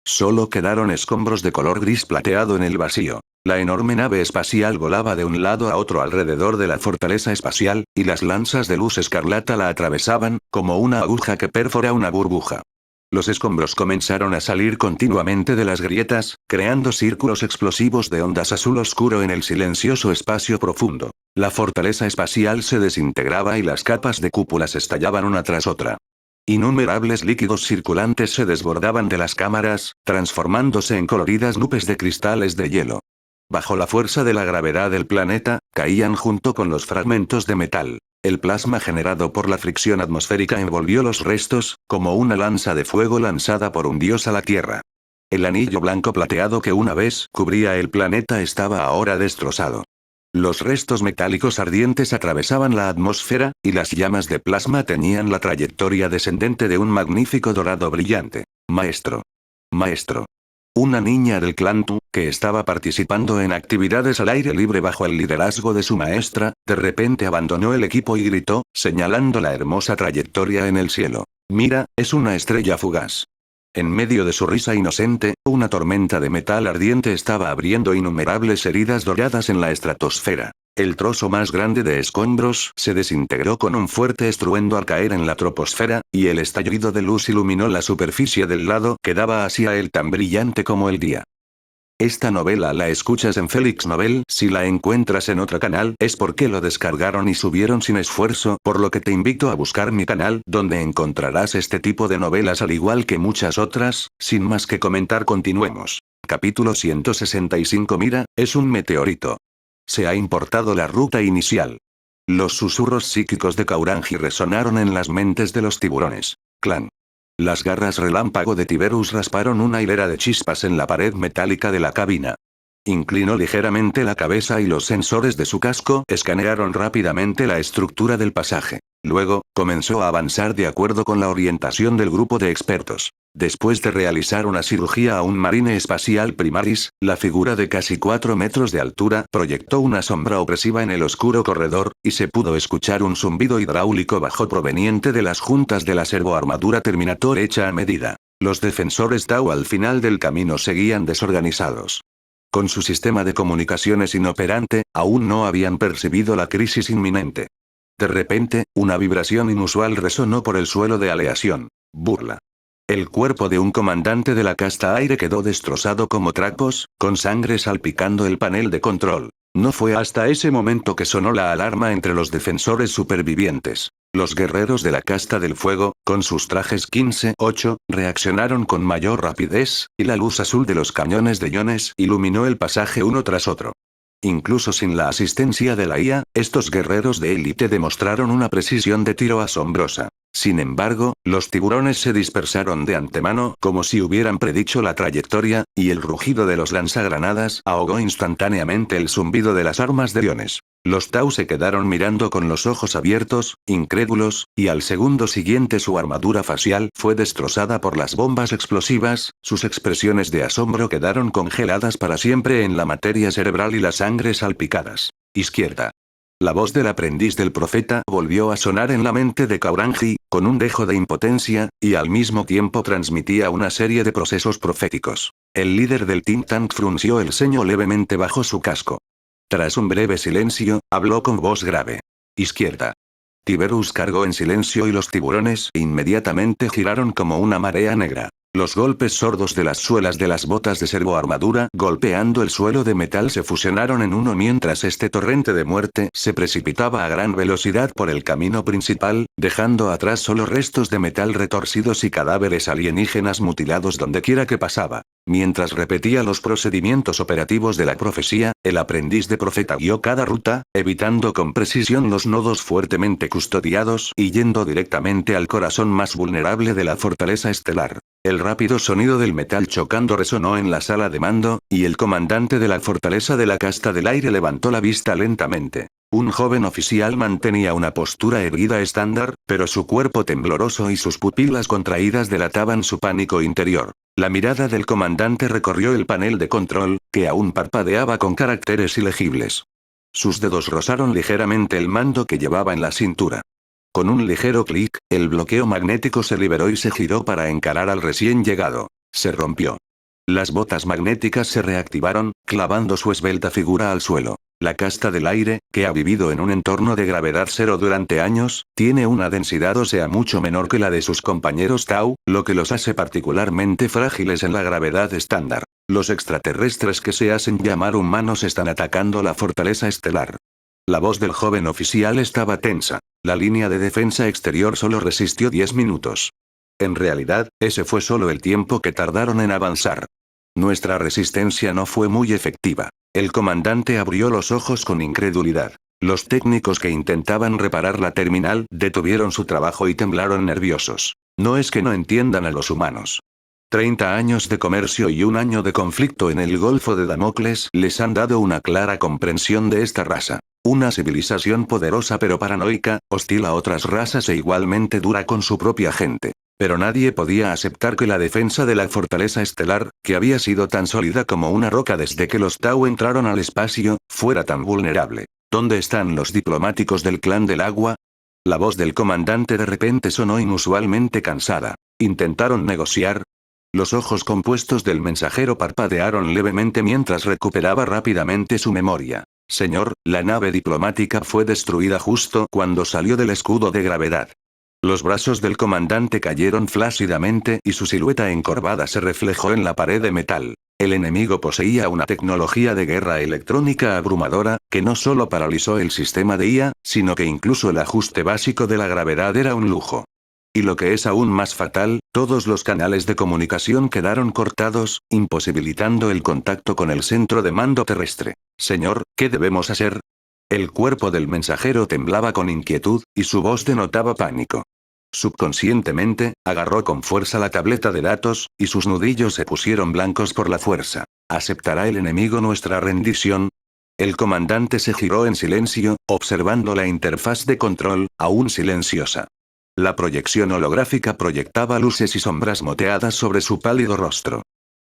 Solo quedaron escombros de color gris plateado en el vacío. La enorme nave espacial volaba de un lado a otro alrededor de la fortaleza espacial, y las lanzas de luz escarlata la atravesaban, como una aguja que perfora una burbuja. Los escombros comenzaron a salir continuamente de las grietas, creando círculos explosivos de ondas azul oscuro en el silencioso espacio profundo. La fortaleza espacial se desintegraba y las capas de cúpulas estallaban una tras otra. Innumerables líquidos circulantes se desbordaban de las cámaras, transformándose en coloridas nubes de cristales de hielo. Bajo la fuerza de la gravedad del planeta, caían junto con los fragmentos de metal. El plasma generado por la fricción atmosférica envolvió los restos, como una lanza de fuego lanzada por un dios a la Tierra. El anillo blanco plateado que una vez cubría el planeta estaba ahora destrozado. Los restos metálicos ardientes atravesaban la atmósfera, y las llamas de plasma tenían la trayectoria descendente de un magnífico dorado brillante. Maestro. Maestro. Una niña del clan Tu, que estaba participando en actividades al aire libre bajo el liderazgo de su maestra, de repente abandonó el equipo y gritó, señalando la hermosa trayectoria en el cielo. Mira, es una estrella fugaz. En medio de su risa inocente, una tormenta de metal ardiente estaba abriendo innumerables heridas doradas en la estratosfera. El trozo más grande de escombros se desintegró con un fuerte estruendo al caer en la troposfera, y el estallido de luz iluminó la superficie del lado que daba hacia él tan brillante como el día. Esta novela la escuchas en Felix Novel. Si la encuentras en otro canal es porque lo descargaron y subieron sin esfuerzo, por lo que te invito a buscar mi canal, donde encontrarás este tipo de novelas al igual que muchas otras. Sin más que comentar, continuemos. Capítulo 165. Mira, es un meteorito. Se ha importado la ruta inicial. Los susurros psíquicos de Kauranji resonaron en las mentes de los tiburones. Clan. Las garras relámpago de Tiberus rasparon una hilera de chispas en la pared metálica de la cabina. Inclinó ligeramente la cabeza y los sensores de su casco escanearon rápidamente la estructura del pasaje. Luego, comenzó a avanzar de acuerdo con la orientación del grupo de expertos. Después de realizar una cirugía a un marine espacial primaris, la figura de casi 4 metros de altura proyectó una sombra opresiva en el oscuro corredor, y se pudo escuchar un zumbido hidráulico bajo proveniente de las juntas de la servoarmadura Terminator hecha a medida. Los defensores Tau al final del camino seguían desorganizados. Con su sistema de comunicaciones inoperante, aún no habían percibido la crisis inminente. De repente, una vibración inusual resonó por el suelo de aleación. Burla. El cuerpo de un comandante de la casta aire quedó destrozado como trapos, con sangre salpicando el panel de control. No fue hasta ese momento que sonó la alarma entre los defensores supervivientes. Los guerreros de la casta del fuego, con sus trajes 15-8, reaccionaron con mayor rapidez, y la luz azul de los cañones de iones iluminó el pasaje uno tras otro. Incluso sin la asistencia de la IA, estos guerreros de élite demostraron una precisión de tiro asombrosa. Sin embargo, los tiburones se dispersaron de antemano como si hubieran predicho la trayectoria, y el rugido de los lanzagranadas ahogó instantáneamente el zumbido de las armas de iones. Los Tau se quedaron mirando con los ojos abiertos, incrédulos, y al segundo siguiente su armadura facial fue destrozada por las bombas explosivas, sus expresiones de asombro quedaron congeladas para siempre en la materia cerebral y la sangre salpicadas. Izquierda. La voz del aprendiz del profeta volvió a sonar en la mente de Kauranji, con un dejo de impotencia, y al mismo tiempo transmitía una serie de procesos proféticos. El líder del think tank frunció el ceño levemente bajo su casco. Tras un breve silencio, habló con voz grave. Izquierda. Tiberus cargó en silencio y los tiburones inmediatamente giraron como una marea negra. Los golpes sordos de las suelas de las botas de servoarmadura golpeando el suelo de metal se fusionaron en uno mientras este torrente de muerte se precipitaba a gran velocidad por el camino principal, dejando atrás solo restos de metal retorcidos y cadáveres alienígenas mutilados dondequiera que pasaba. Mientras repetía los procedimientos operativos de la profecía, el aprendiz de profeta guió cada ruta, evitando con precisión los nodos fuertemente custodiados y yendo directamente al corazón más vulnerable de la fortaleza estelar. El rápido sonido del metal chocando resonó en la sala de mando, y el comandante de la fortaleza de la casta del aire levantó la vista lentamente. Un joven oficial mantenía una postura erguida estándar, pero su cuerpo tembloroso y sus pupilas contraídas delataban su pánico interior. La mirada del comandante recorrió el panel de control, que aún parpadeaba con caracteres ilegibles. Sus dedos rozaron ligeramente el mando que llevaba en la cintura. Con un ligero clic, el bloqueo magnético se liberó y se giró para encarar al recién llegado. Se rompió. Las botas magnéticas se reactivaron, clavando su esbelta figura al suelo. La casta del aire, que ha vivido en un entorno de gravedad cero durante años, tiene una densidad ósea mucho menor que la de sus compañeros Tau, lo que los hace particularmente frágiles en la gravedad estándar. Los extraterrestres que se hacen llamar humanos están atacando la fortaleza estelar. La voz del joven oficial estaba tensa. La línea de defensa exterior solo resistió 10 minutos. En realidad, ese fue solo el tiempo que tardaron en avanzar. Nuestra resistencia no fue muy efectiva. El comandante abrió los ojos con incredulidad. Los técnicos que intentaban reparar la terminal detuvieron su trabajo y temblaron nerviosos. No es que no entiendan a los humanos. 30 años de comercio y un año de conflicto en el Golfo de Damocles les han dado una clara comprensión de esta raza. Una civilización poderosa pero paranoica, hostil a otras razas e igualmente dura con su propia gente. Pero nadie podía aceptar que la defensa de la fortaleza estelar, que había sido tan sólida como una roca desde que los Tau entraron al espacio, fuera tan vulnerable. ¿Dónde están los diplomáticos del Clan del Agua? La voz del comandante de repente sonó inusualmente cansada. ¿Intentaron negociar? Los ojos compuestos del mensajero parpadearon levemente mientras recuperaba rápidamente su memoria. Señor, la nave diplomática fue destruida justo cuando salió del escudo de gravedad. Los brazos del comandante cayeron flácidamente y su silueta encorvada se reflejó en la pared de metal. El enemigo poseía una tecnología de guerra electrónica abrumadora, que no solo paralizó el sistema de IA, sino que incluso el ajuste básico de la gravedad era un lujo. Y lo que es aún más fatal, todos los canales de comunicación quedaron cortados, imposibilitando el contacto con el centro de mando terrestre. Señor, ¿qué debemos hacer? El cuerpo del mensajero temblaba con inquietud, y su voz denotaba pánico. Subconscientemente, agarró con fuerza la tableta de datos, y sus nudillos se pusieron blancos por la fuerza. ¿Aceptará el enemigo nuestra rendición? El comandante se giró en silencio, observando la interfaz de control, aún silenciosa. La proyección holográfica proyectaba luces y sombras moteadas sobre su pálido rostro.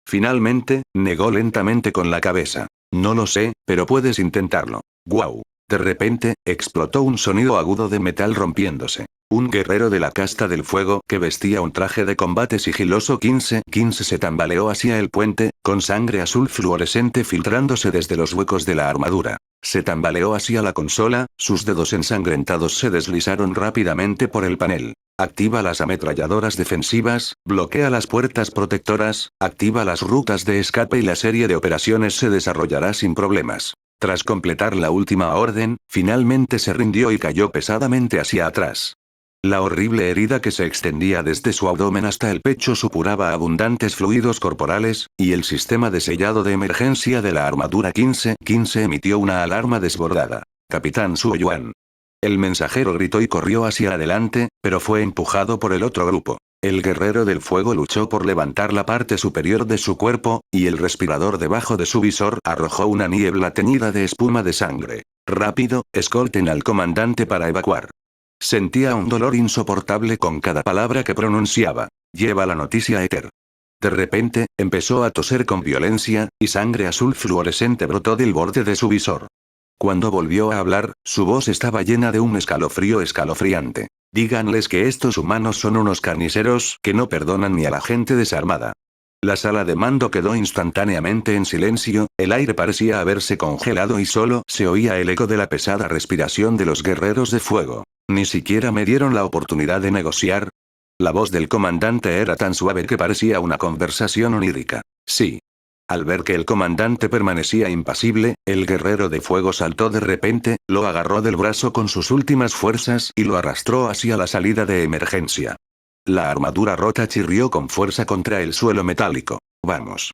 Finalmente, negó lentamente con la cabeza. No lo sé, pero puedes intentarlo. ¡Guau! De repente, explotó un sonido agudo de metal rompiéndose. Un guerrero de la casta del fuego que vestía un traje de combate sigiloso 15-15 se tambaleó hacia el puente, con sangre azul fluorescente filtrándose desde los huecos de la armadura. Se tambaleó hacia la consola, sus dedos ensangrentados se deslizaron rápidamente por el panel. Activa las ametralladoras defensivas, bloquea las puertas protectoras, activa las rutas de escape y la serie de operaciones se desarrollará sin problemas. Tras completar la última orden, finalmente se rindió y cayó pesadamente hacia atrás. La horrible herida que se extendía desde su abdomen hasta el pecho supuraba abundantes fluidos corporales, y el sistema de sellado de emergencia de la armadura 15-15 emitió una alarma desbordada. Capitán Suo Yuan. El mensajero gritó y corrió hacia adelante, pero fue empujado por el otro grupo. El guerrero del fuego luchó por levantar la parte superior de su cuerpo, y el respirador debajo de su visor arrojó una niebla teñida de espuma de sangre. Rápido, escolten al comandante para evacuar. Sentía un dolor insoportable con cada palabra que pronunciaba. Lleva la noticia a Éter. De repente, empezó a toser con violencia, y sangre azul fluorescente brotó del borde de su visor. Cuando volvió a hablar, su voz estaba llena de un escalofrío escalofriante. Díganles que estos humanos son unos carniceros que no perdonan ni a la gente desarmada. La sala de mando quedó instantáneamente en silencio, el aire parecía haberse congelado y solo se oía el eco de la pesada respiración de los guerreros de fuego. Ni siquiera me dieron la oportunidad de negociar. La voz del comandante era tan suave que parecía una conversación onírica. Sí. Al ver que el comandante permanecía impasible, el guerrero de fuego saltó de repente, lo agarró del brazo con sus últimas fuerzas y lo arrastró hacia la salida de emergencia. La armadura rota chirrió con fuerza contra el suelo metálico. Vamos.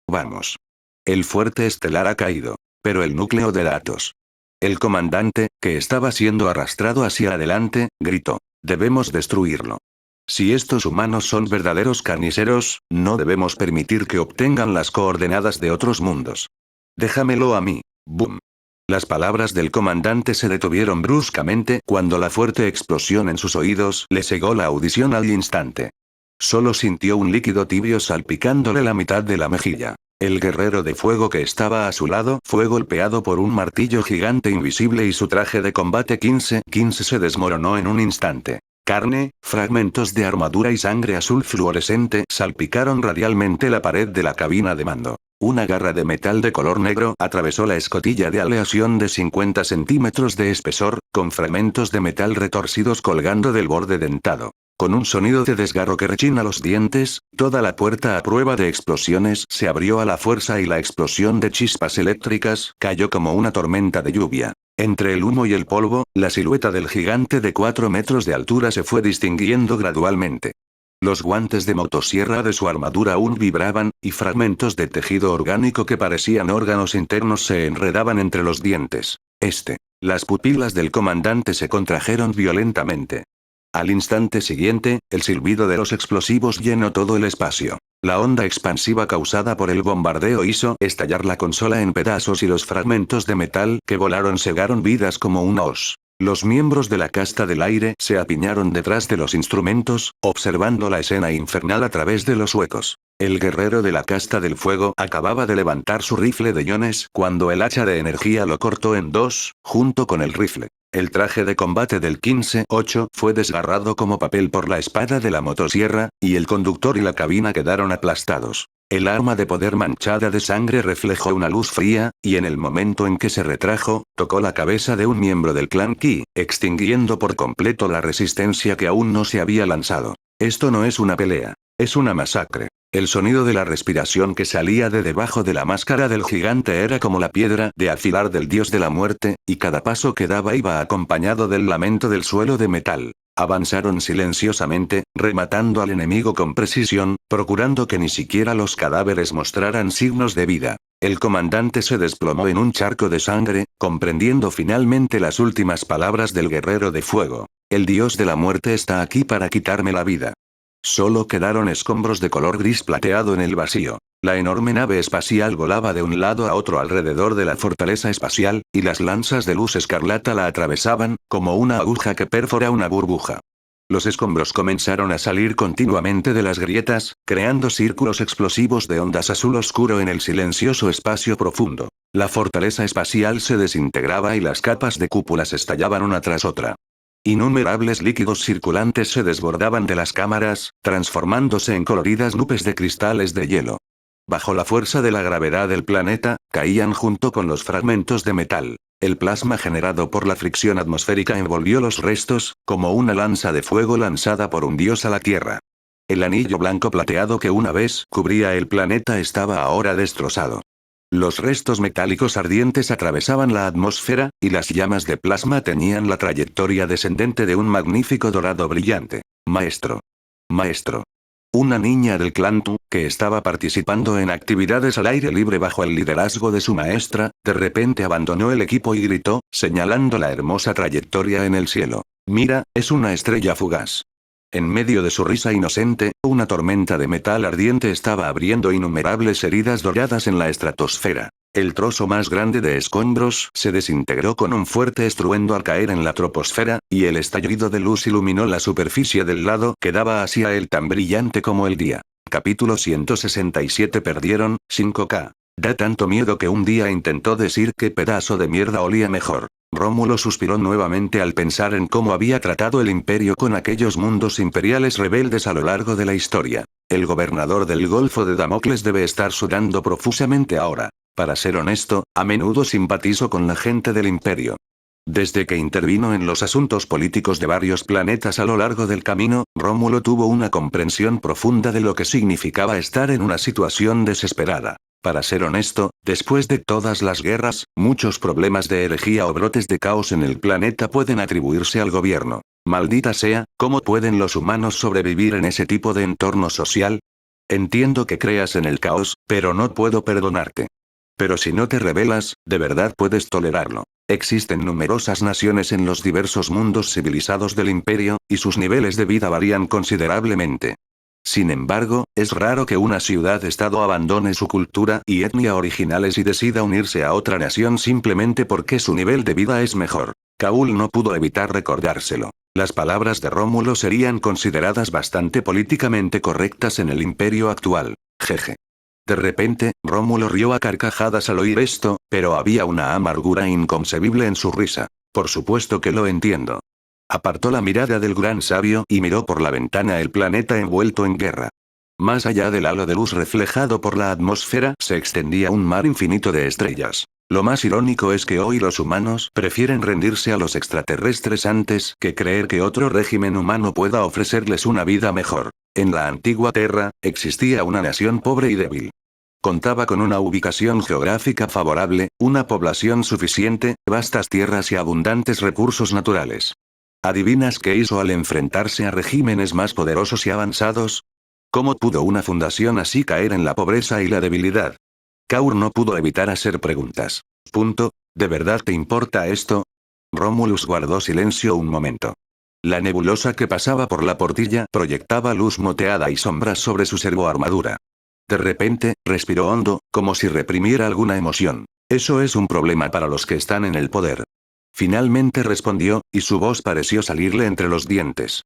Vamos. El fuerte estelar ha caído. Pero el núcleo de datos. El comandante, que estaba siendo arrastrado hacia adelante, gritó. Debemos destruirlo. Si estos humanos son verdaderos carniceros, no debemos permitir que obtengan las coordenadas de otros mundos. Déjamelo a mí. Boom. Las palabras del comandante se detuvieron bruscamente cuando la fuerte explosión en sus oídos le cegó la audición al instante. Solo sintió un líquido tibio salpicándole la mitad de la mejilla. El guerrero de fuego que estaba a su lado fue golpeado por un martillo gigante invisible y su traje de combate 15-15 se desmoronó en un instante. Carne, fragmentos de armadura y sangre azul fluorescente salpicaron radialmente la pared de la cabina de mando. Una garra de metal de color negro atravesó la escotilla de aleación de 50 centímetros de espesor, con fragmentos de metal retorcidos colgando del borde dentado. Con un sonido de desgarro que rechina los dientes, toda la puerta a prueba de explosiones se abrió a la fuerza y la explosión de chispas eléctricas cayó como una tormenta de lluvia. Entre el humo y el polvo, la silueta del gigante de 4 metros de altura se fue distinguiendo gradualmente. Los guantes de motosierra de su armadura aún vibraban, y fragmentos de tejido orgánico que parecían órganos internos se enredaban entre los dientes. Las pupilas del comandante se contrajeron violentamente. Al instante siguiente, el silbido de los explosivos llenó todo el espacio. La onda expansiva causada por el bombardeo hizo estallar la consola en pedazos y los fragmentos de metal que volaron cegaron vidas como una hoz. Los miembros de la casta del aire se apiñaron detrás de los instrumentos, observando la escena infernal a través de los huecos. El guerrero de la casta del fuego acababa de levantar su rifle de iones cuando el hacha de energía lo cortó en dos, junto con el rifle. El traje de combate del 15-8 fue desgarrado como papel por la espada de la motosierra, y el conductor y la cabina quedaron aplastados. El arma de poder manchada de sangre reflejó una luz fría, y en el momento en que se retrajo, tocó la cabeza de un miembro del clan Qi, extinguiendo por completo la resistencia que aún no se había lanzado. Esto no es una pelea. Es una masacre. El sonido de la respiración que salía de debajo de la máscara del gigante era como la piedra de afilar del dios de la muerte, y cada paso que daba iba acompañado del lamento del suelo de metal. Avanzaron silenciosamente, rematando al enemigo con precisión, procurando que ni siquiera los cadáveres mostraran signos de vida. El comandante se desplomó en un charco de sangre, comprendiendo finalmente las últimas palabras del guerrero de fuego. El dios de la muerte está aquí para quitarme la vida. Solo quedaron escombros de color gris plateado en el vacío. La enorme nave espacial volaba de un lado a otro alrededor de la fortaleza espacial, y las lanzas de luz escarlata la atravesaban, como una aguja que perfora una burbuja. Los escombros comenzaron a salir continuamente de las grietas, creando círculos explosivos de ondas azul oscuro en el silencioso espacio profundo. La fortaleza espacial se desintegraba y las capas de cúpulas estallaban una tras otra. Innumerables líquidos circulantes se desbordaban de las cámaras, transformándose en coloridas nubes de cristales de hielo. Bajo la fuerza de la gravedad del planeta, caían junto con los fragmentos de metal. El plasma generado por la fricción atmosférica envolvió los restos, como una lanza de fuego lanzada por un dios a la Tierra. El anillo blanco plateado que una vez cubría el planeta estaba ahora destrozado. Los restos metálicos ardientes atravesaban la atmósfera, y las llamas de plasma tenían la trayectoria descendente de un magnífico dorado brillante. Maestro. Maestro. Una niña del clan Tu, que estaba participando en actividades al aire libre bajo el liderazgo de su maestra, de repente abandonó el equipo y gritó, señalando la hermosa trayectoria en el cielo. Mira, es una estrella fugaz. En medio de su risa inocente, una tormenta de metal ardiente estaba abriendo innumerables heridas doradas en la estratosfera. El trozo más grande de escombros se desintegró con un fuerte estruendo al caer en la troposfera, y el estallido de luz iluminó la superficie del lado que daba hacia él tan brillante como el día. Capítulo 167. Perdieron, 5K. Da tanto miedo que un día intentó decir qué pedazo de mierda olía mejor. Rómulo suspiró nuevamente al pensar en cómo había tratado el imperio con aquellos mundos imperiales rebeldes a lo largo de la historia. El gobernador del Golfo de Damocles debe estar sudando profusamente ahora. Para ser honesto, a menudo simpatizo con la gente del imperio. Desde que intervino en los asuntos políticos de varios planetas a lo largo del camino, Rómulo tuvo una comprensión profunda de lo que significaba estar en una situación desesperada. Para ser honesto, después de todas las guerras, muchos problemas de herejía o brotes de caos en el planeta pueden atribuirse al gobierno. Maldita sea, ¿cómo pueden los humanos sobrevivir en ese tipo de entorno social? Entiendo que creas en el caos, pero no puedo perdonarte. Pero si no te rebelas, de verdad puedes tolerarlo. Existen numerosas naciones en los diversos mundos civilizados del imperio, y sus niveles de vida varían considerablemente. Sin embargo, es raro que una ciudad-estado abandone su cultura y etnia originales y decida unirse a otra nación simplemente porque su nivel de vida es mejor. Kaul no pudo evitar recordárselo. Las palabras de Rómulo serían consideradas bastante políticamente correctas en el imperio actual. Jeje. De repente, Rómulo rió a carcajadas al oír esto, pero había una amargura inconcebible en su risa. Por supuesto que lo entiendo. Apartó la mirada del gran sabio y miró por la ventana el planeta envuelto en guerra. Más allá del halo de luz reflejado por la atmósfera se extendía un mar infinito de estrellas. Lo más irónico es que hoy los humanos prefieren rendirse a los extraterrestres antes que creer que otro régimen humano pueda ofrecerles una vida mejor. En la antigua Tierra, existía una nación pobre y débil. Contaba con una ubicación geográfica favorable, una población suficiente, vastas tierras y abundantes recursos naturales. ¿Adivinas qué hizo al enfrentarse a regímenes más poderosos y avanzados? ¿Cómo pudo una fundación así caer en la pobreza y la debilidad? Kaur no pudo evitar hacer preguntas. ¿De verdad te importa esto? Romulus guardó silencio un momento. La nebulosa que pasaba por la portilla proyectaba luz moteada y sombras sobre su servoarmadura. De repente, respiró hondo, como si reprimiera alguna emoción. Eso es un problema para los que están en el poder. Finalmente respondió, y su voz pareció salirle entre los dientes.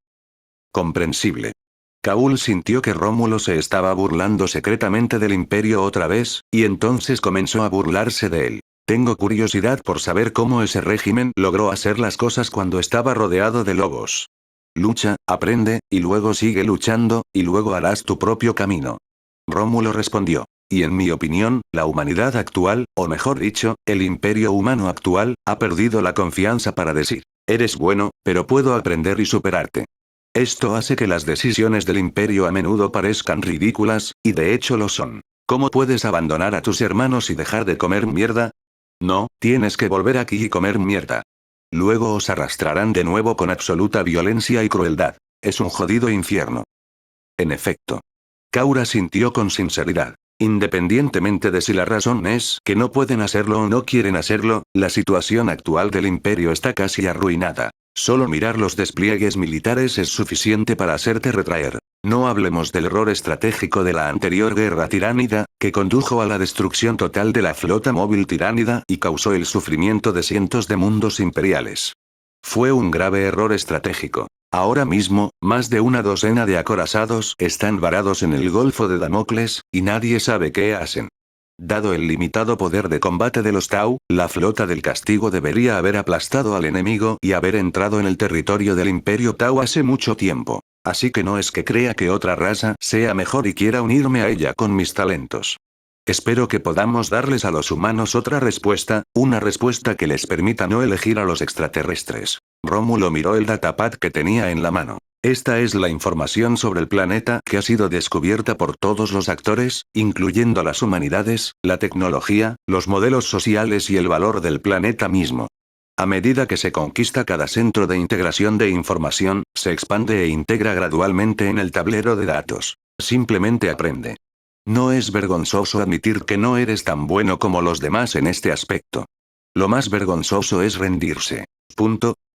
Comprensible. Kaul sintió que Rómulo se estaba burlando secretamente del imperio otra vez, y entonces comenzó a burlarse de él. Tengo curiosidad por saber cómo ese régimen logró hacer las cosas cuando estaba rodeado de lobos. Lucha, aprende, y luego sigue luchando, y luego harás tu propio camino. Rómulo respondió. Y en mi opinión, la humanidad actual, o mejor dicho, el imperio humano actual, ha perdido la confianza para decir, eres bueno, pero puedo aprender y superarte. Esto hace que las decisiones del imperio a menudo parezcan ridículas, y de hecho lo son. ¿Cómo puedes abandonar a tus hermanos y dejar de comer mierda? No, tienes que volver aquí y comer mierda. Luego os arrastrarán de nuevo con absoluta violencia y crueldad. Es un jodido infierno. En efecto. Kaura sintió con sinceridad. Independientemente de si la razón es que no pueden hacerlo o no quieren hacerlo, la situación actual del imperio está casi arruinada. Solo mirar los despliegues militares es suficiente para hacerte retraer. No hablemos del error estratégico de la anterior guerra tiránida, que condujo a la destrucción total de la flota móvil tiránida y causó el sufrimiento de cientos de mundos imperiales. Fue un grave error estratégico. Ahora mismo, más de una docena de acorazados están varados en el Golfo de Damocles, y nadie sabe qué hacen. Dado el limitado poder de combate de los Tau, la flota del castigo debería haber aplastado al enemigo y haber entrado en el territorio del Imperio Tau hace mucho tiempo. Así que no es que crea que otra raza sea mejor y quiera unirme a ella con mis talentos. Espero que podamos darles a los humanos otra respuesta, una respuesta que les permita no elegir a los extraterrestres. Rómulo miró el datapad que tenía en la mano. Esta es la información sobre el planeta que ha sido descubierta por todos los actores, incluyendo las humanidades, la tecnología, los modelos sociales y el valor del planeta mismo. A medida que se conquista cada centro de integración de información, se expande e integra gradualmente en el tablero de datos. Simplemente aprende. No es vergonzoso admitir que no eres tan bueno como los demás en este aspecto. Lo más vergonzoso es rendirse.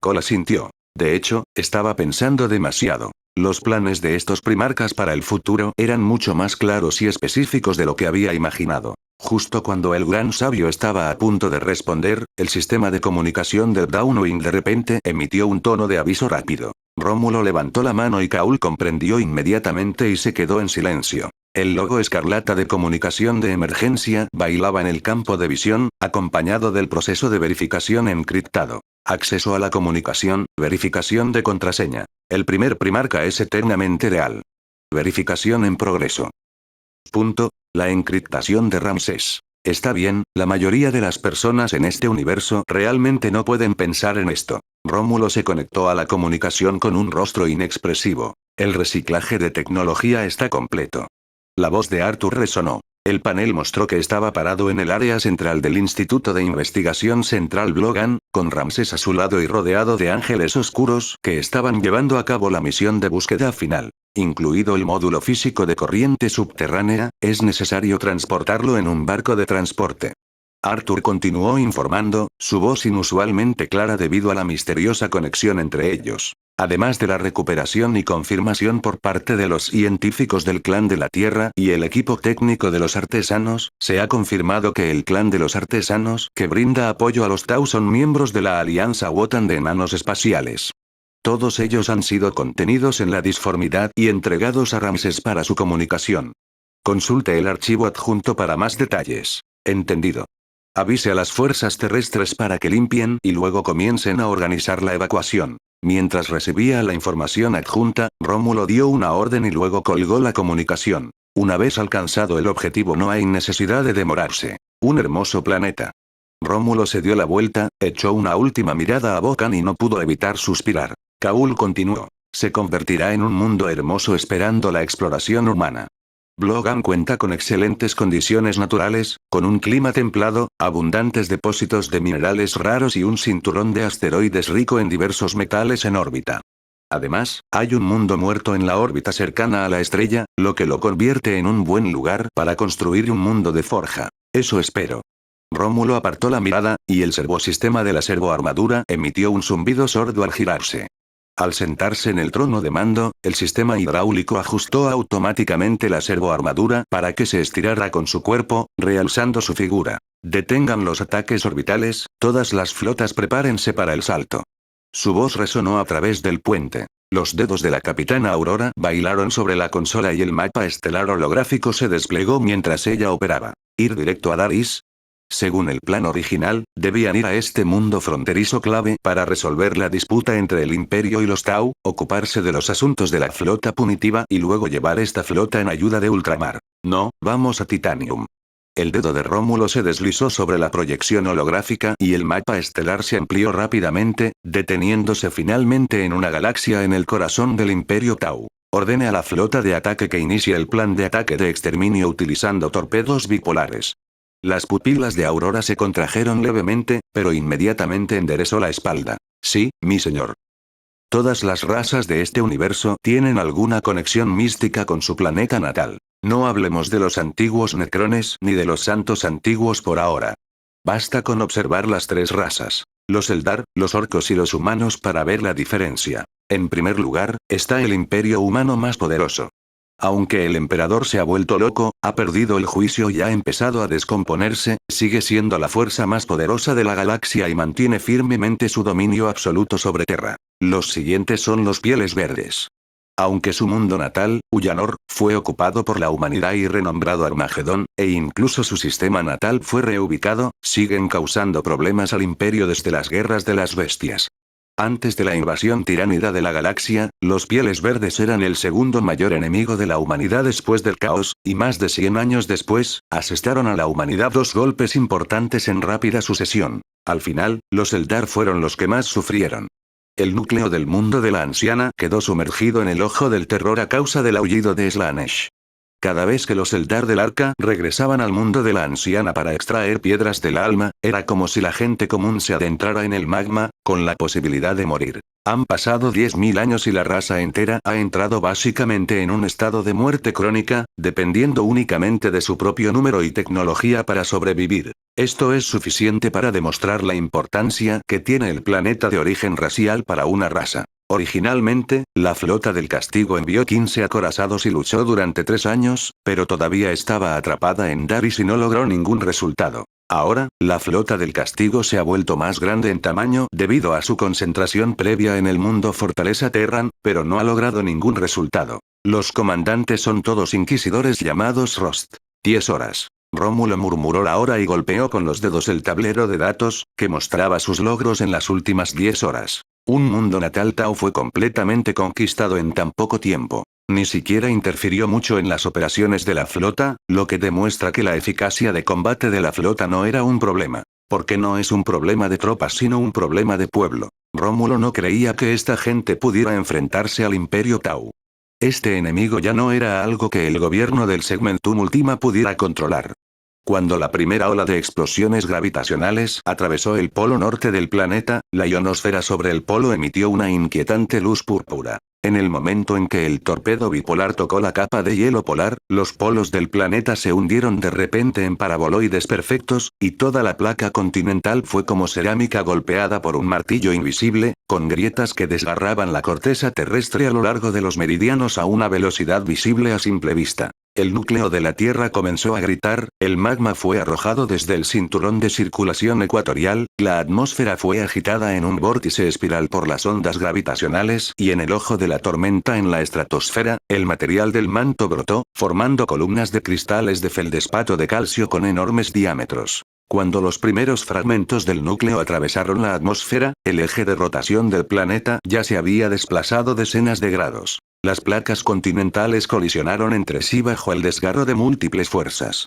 Cole sintió. De hecho, estaba pensando demasiado. Los planes de estos primarcas para el futuro eran mucho más claros y específicos de lo que había imaginado. Justo cuando el gran sabio estaba a punto de responder, el sistema de comunicación del Downwind de repente emitió un tono de aviso rápido. Rómulo levantó la mano y Kaul comprendió inmediatamente y se quedó en silencio. El logo escarlata de comunicación de emergencia bailaba en el campo de visión, acompañado del proceso de verificación encriptado. Acceso a la comunicación, verificación de contraseña. El primer primarca es eternamente real. Verificación en progreso. La encriptación de Ramsés. Está bien, la mayoría de las personas en este universo realmente no pueden pensar en esto. Rómulo se conectó a la comunicación con un rostro inexpresivo. El reciclaje de tecnología está completo. La voz de Arthur resonó. El panel mostró que estaba parado en el área central del Instituto de Investigación Central Blogan, con Ramsés a su lado y rodeado de ángeles oscuros que estaban llevando a cabo la misión de búsqueda final. Incluido el módulo físico de corriente subterránea, es necesario transportarlo en un barco de transporte. Arthur continuó informando, su voz inusualmente clara debido a la misteriosa conexión entre ellos. Además de la recuperación y confirmación por parte de los científicos del Clan de la Tierra y el equipo técnico de los artesanos, se ha confirmado que el Clan de los Artesanos, que brinda apoyo a los Tau, son miembros de la Alianza Wotan de Enanos Espaciales. Todos ellos han sido contenidos en la disformidad y entregados a Ramsés para su comunicación. Consulte el archivo adjunto para más detalles. Entendido. Avise a las fuerzas terrestres para que limpien y luego comiencen a organizar la evacuación. Mientras recibía la información adjunta, Rómulo dio una orden y luego colgó la comunicación. Una vez alcanzado el objetivo no hay necesidad de demorarse. Un hermoso planeta. Rómulo se dio la vuelta, echó una última mirada a Bocan y no pudo evitar suspirar. Kaul continuó. Se convertirá en un mundo hermoso esperando la exploración humana. Blogan cuenta con excelentes condiciones naturales, con un clima templado, abundantes depósitos de minerales raros y un cinturón de asteroides rico en diversos metales en órbita. Además, hay un mundo muerto en la órbita cercana a la estrella, lo que lo convierte en un buen lugar para construir un mundo de forja. Eso espero. Rómulo apartó la mirada, y el servosistema de la servoarmadura emitió un zumbido sordo al girarse. Al sentarse en el trono de mando, el sistema hidráulico ajustó automáticamente la servoarmadura para que se estirara con su cuerpo, realzando su figura. Detengan los ataques orbitales, todas las flotas prepárense para el salto. Su voz resonó a través del puente. Los dedos de la capitana Aurora bailaron sobre la consola y el mapa estelar holográfico se desplegó mientras ella operaba. ¿Ir directo a Daris? Según el plan original, debían ir a este mundo fronterizo clave para resolver la disputa entre el Imperio y los Tau, ocuparse de los asuntos de la flota punitiva y luego llevar esta flota en ayuda de Ultramar. No, vamos a Titanium. El dedo de Rómulo se deslizó sobre la proyección holográfica y el mapa estelar se amplió rápidamente, deteniéndose finalmente en una galaxia en el corazón del Imperio Tau. Ordene a la flota de ataque que inicie el plan de ataque de exterminio utilizando torpedos bipolares. Las pupilas de Aurora se contrajeron levemente, pero inmediatamente enderezó la espalda. Sí, mi señor. Todas las razas de este universo tienen alguna conexión mística con su planeta natal. No hablemos de los antiguos necrones ni de los santos antiguos por ahora. Basta con observar las tres razas, los Eldar, los orcos y los humanos para ver la diferencia. En primer lugar, está el imperio humano más poderoso. Aunque el emperador se ha vuelto loco, ha perdido el juicio y ha empezado a descomponerse, sigue siendo la fuerza más poderosa de la galaxia y mantiene firmemente su dominio absoluto sobre Terra. Los siguientes son los Pieles Verdes. Aunque su mundo natal, Ullanor, fue ocupado por la humanidad y renombrado Armagedón, e incluso su sistema natal fue reubicado, siguen causando problemas al imperio desde las guerras de las bestias. Antes de la invasión tiránida de la galaxia, los Pieles Verdes eran el segundo mayor enemigo de la humanidad después del caos, y más de 100 años después, asestaron a la humanidad dos golpes importantes en rápida sucesión. Al final, los Eldar fueron los que más sufrieron. El núcleo del mundo de la anciana quedó sumergido en el ojo del terror a causa del aullido de Slaanesh. Cada vez que los Eldar del Arca regresaban al mundo de la anciana para extraer piedras del alma, era como si la gente común se adentrara en el magma, con la posibilidad de morir. Han pasado 10.000 años y la raza entera ha entrado básicamente en un estado de muerte crónica, dependiendo únicamente de su propio número y tecnología para sobrevivir. Esto es suficiente para demostrar la importancia que tiene el planeta de origen racial para una raza. Originalmente, la flota del castigo envió 15 acorazados y luchó durante 3 años, pero todavía estaba atrapada en Daris y no logró ningún resultado. Ahora, la flota del castigo se ha vuelto más grande en tamaño debido a su concentración previa en el mundo Fortaleza Terran, pero no ha logrado ningún resultado. Los comandantes son todos inquisidores llamados Rost. 10 horas. Rómulo murmuró la hora y golpeó con los dedos el tablero de datos, que mostraba sus logros en las últimas 10 horas. Un mundo natal Tau fue completamente conquistado en tan poco tiempo. Ni siquiera interfirió mucho en las operaciones de la flota, lo que demuestra que la eficacia de combate de la flota no era un problema. Porque no es un problema de tropas sino un problema de pueblo. Rómulo no creía que esta gente pudiera enfrentarse al Imperio Tau. Este enemigo ya no era algo que el gobierno del Segmentum Ultima pudiera controlar. Cuando la primera ola de explosiones gravitacionales atravesó el polo norte del planeta, la ionosfera sobre el polo emitió una inquietante luz púrpura. En el momento en que el torpedo bipolar tocó la capa de hielo polar, los polos del planeta se hundieron de repente en paraboloides perfectos, y toda la placa continental fue como cerámica golpeada por un martillo invisible, con grietas que desgarraban la corteza terrestre a lo largo de los meridianos a una velocidad visible a simple vista. El núcleo de la Tierra comenzó a gritar, el magma fue arrojado desde el cinturón de circulación ecuatorial, la atmósfera fue agitada en un vórtice espiral por las ondas gravitacionales y en el ojo de la tormenta en la estratosfera, el material del manto brotó, formando columnas de cristales de feldespato de calcio con enormes diámetros. Cuando los primeros fragmentos del núcleo atravesaron la atmósfera, el eje de rotación del planeta ya se había desplazado decenas de grados. Las placas continentales colisionaron entre sí bajo el desgarro de múltiples fuerzas.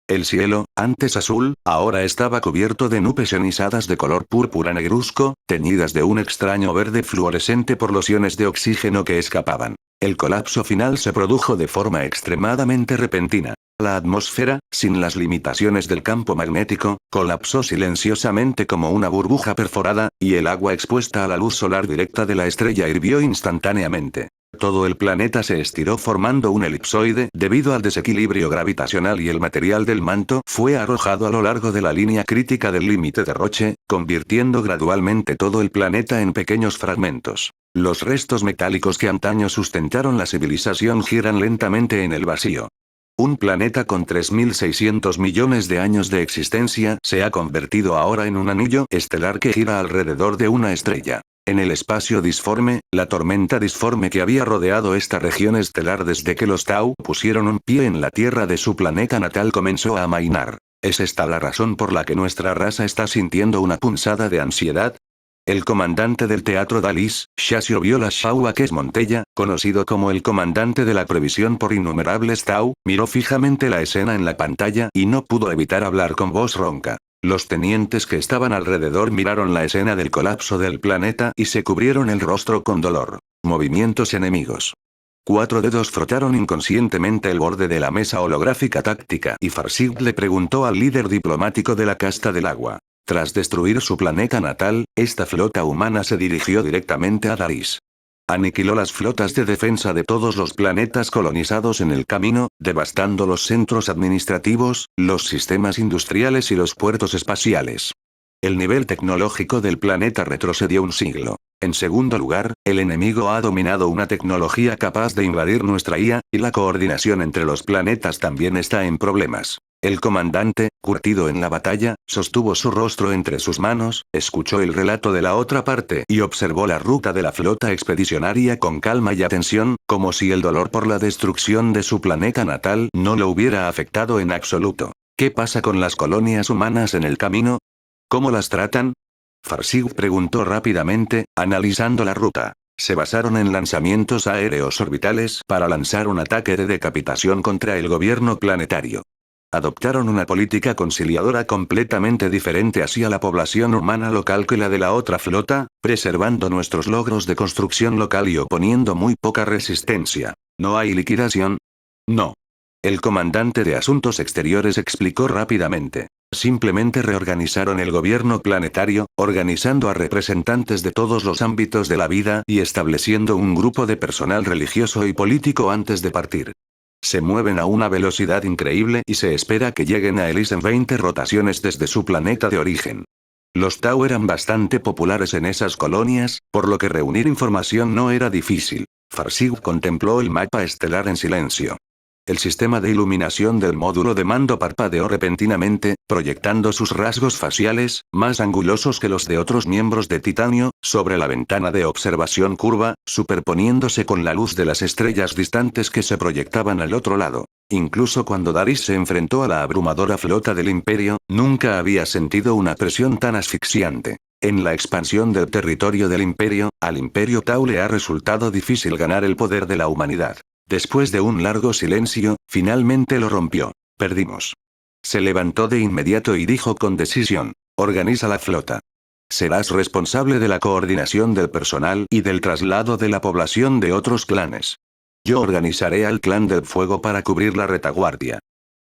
El cielo, antes azul, ahora estaba cubierto de nubes ionizadas de color púrpura negruzco, teñidas de un extraño verde fluorescente por los iones de oxígeno que escapaban. El colapso final se produjo de forma extremadamente repentina. La atmósfera, sin las limitaciones del campo magnético, colapsó silenciosamente como una burbuja perforada, y el agua expuesta a la luz solar directa de la estrella hirvió instantáneamente. Todo el planeta se estiró formando un elipsoide debido al desequilibrio gravitacional y el material del manto fue arrojado a lo largo de la línea crítica del límite de Roche, convirtiendo gradualmente todo el planeta en pequeños fragmentos. Los restos metálicos que antaño sustentaron la civilización giran lentamente en el vacío. Un planeta con 3.600 millones de años de existencia se ha convertido ahora en un anillo estelar que gira alrededor de una estrella. En el espacio disforme, la tormenta disforme que había rodeado esta región estelar desde que los Tau pusieron un pie en la Tierra de su planeta natal comenzó a amainar. ¿Es esta la razón por la que nuestra raza está sintiendo una punzada de ansiedad? El comandante del Teatro Dalís, Shasio Viola Shauakes Montella, conocido como el comandante de la previsión por innumerables Tau, miró fijamente la escena en la pantalla y no pudo evitar hablar con voz ronca. Los tenientes que estaban alrededor miraron la escena del colapso del planeta y se cubrieron el rostro con dolor. Movimientos enemigos. 4 dedos frotaron inconscientemente el borde de la mesa holográfica táctica y Farsight le preguntó al líder diplomático de la casta del agua. Tras destruir su planeta natal, esta flota humana se dirigió directamente a Darís. Aniquiló las flotas de defensa de todos los planetas colonizados en el camino, devastando los centros administrativos, los sistemas industriales y los puertos espaciales. El nivel tecnológico del planeta retrocedió un siglo. En segundo lugar, el enemigo ha dominado una tecnología capaz de invadir nuestra IA, y la coordinación entre los planetas también está en problemas. El comandante, curtido en la batalla, sostuvo su rostro entre sus manos, escuchó el relato de la otra parte y observó la ruta de la flota expedicionaria con calma y atención, como si el dolor por la destrucción de su planeta natal no lo hubiera afectado en absoluto. ¿Qué pasa con las colonias humanas en el camino? ¿Cómo las tratan? Farsight preguntó rápidamente, analizando la ruta. Se basaron en lanzamientos aéreos orbitales para lanzar un ataque de decapitación contra el gobierno planetario. Adoptaron una política conciliadora completamente diferente hacia la población humana local que la de la otra flota, preservando nuestros logros de construcción local y oponiendo muy poca resistencia. ¿No hay liquidación? No. El comandante de Asuntos Exteriores explicó rápidamente. Simplemente reorganizaron el gobierno planetario, organizando a representantes de todos los ámbitos de la vida y estableciendo un grupo de personal religioso y político antes de partir. Se mueven a una velocidad increíble y se espera que lleguen a Elis en 20 rotaciones desde su planeta de origen. Los Tau eran bastante populares en esas colonias, por lo que reunir información no era difícil. Farsight contempló el mapa estelar en silencio. El sistema de iluminación del módulo de mando parpadeó repentinamente, proyectando sus rasgos faciales, más angulosos que los de otros miembros de titanio, sobre la ventana de observación curva, superponiéndose con la luz de las estrellas distantes que se proyectaban al otro lado. Incluso cuando Darís se enfrentó a la abrumadora flota del Imperio, nunca había sentido una presión tan asfixiante. En la expansión del territorio del Imperio, al Imperio Tau le ha resultado difícil ganar el poder de la humanidad. Después de un largo silencio, finalmente lo rompió. Perdimos. Se levantó de inmediato y dijo con decisión. Organiza la flota. Serás responsable de la coordinación del personal y del traslado de la población de otros clanes. Yo organizaré al clan del fuego para cubrir la retaguardia.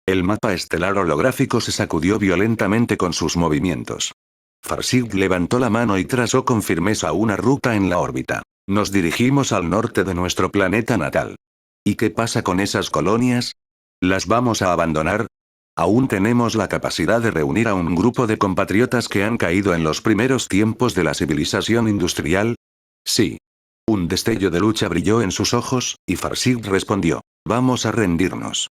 El mapa estelar holográfico se sacudió violentamente con sus movimientos. Farsight levantó la mano y trazó con firmeza una ruta en la órbita. Nos dirigimos al norte de nuestro planeta natal. ¿Y qué pasa con esas colonias? ¿Las vamos a abandonar? ¿Aún tenemos la capacidad de reunir a un grupo de compatriotas que han caído en los primeros tiempos de la civilización industrial? Sí. Un destello de lucha brilló en sus ojos, y Farsight respondió. Vamos a rendirnos.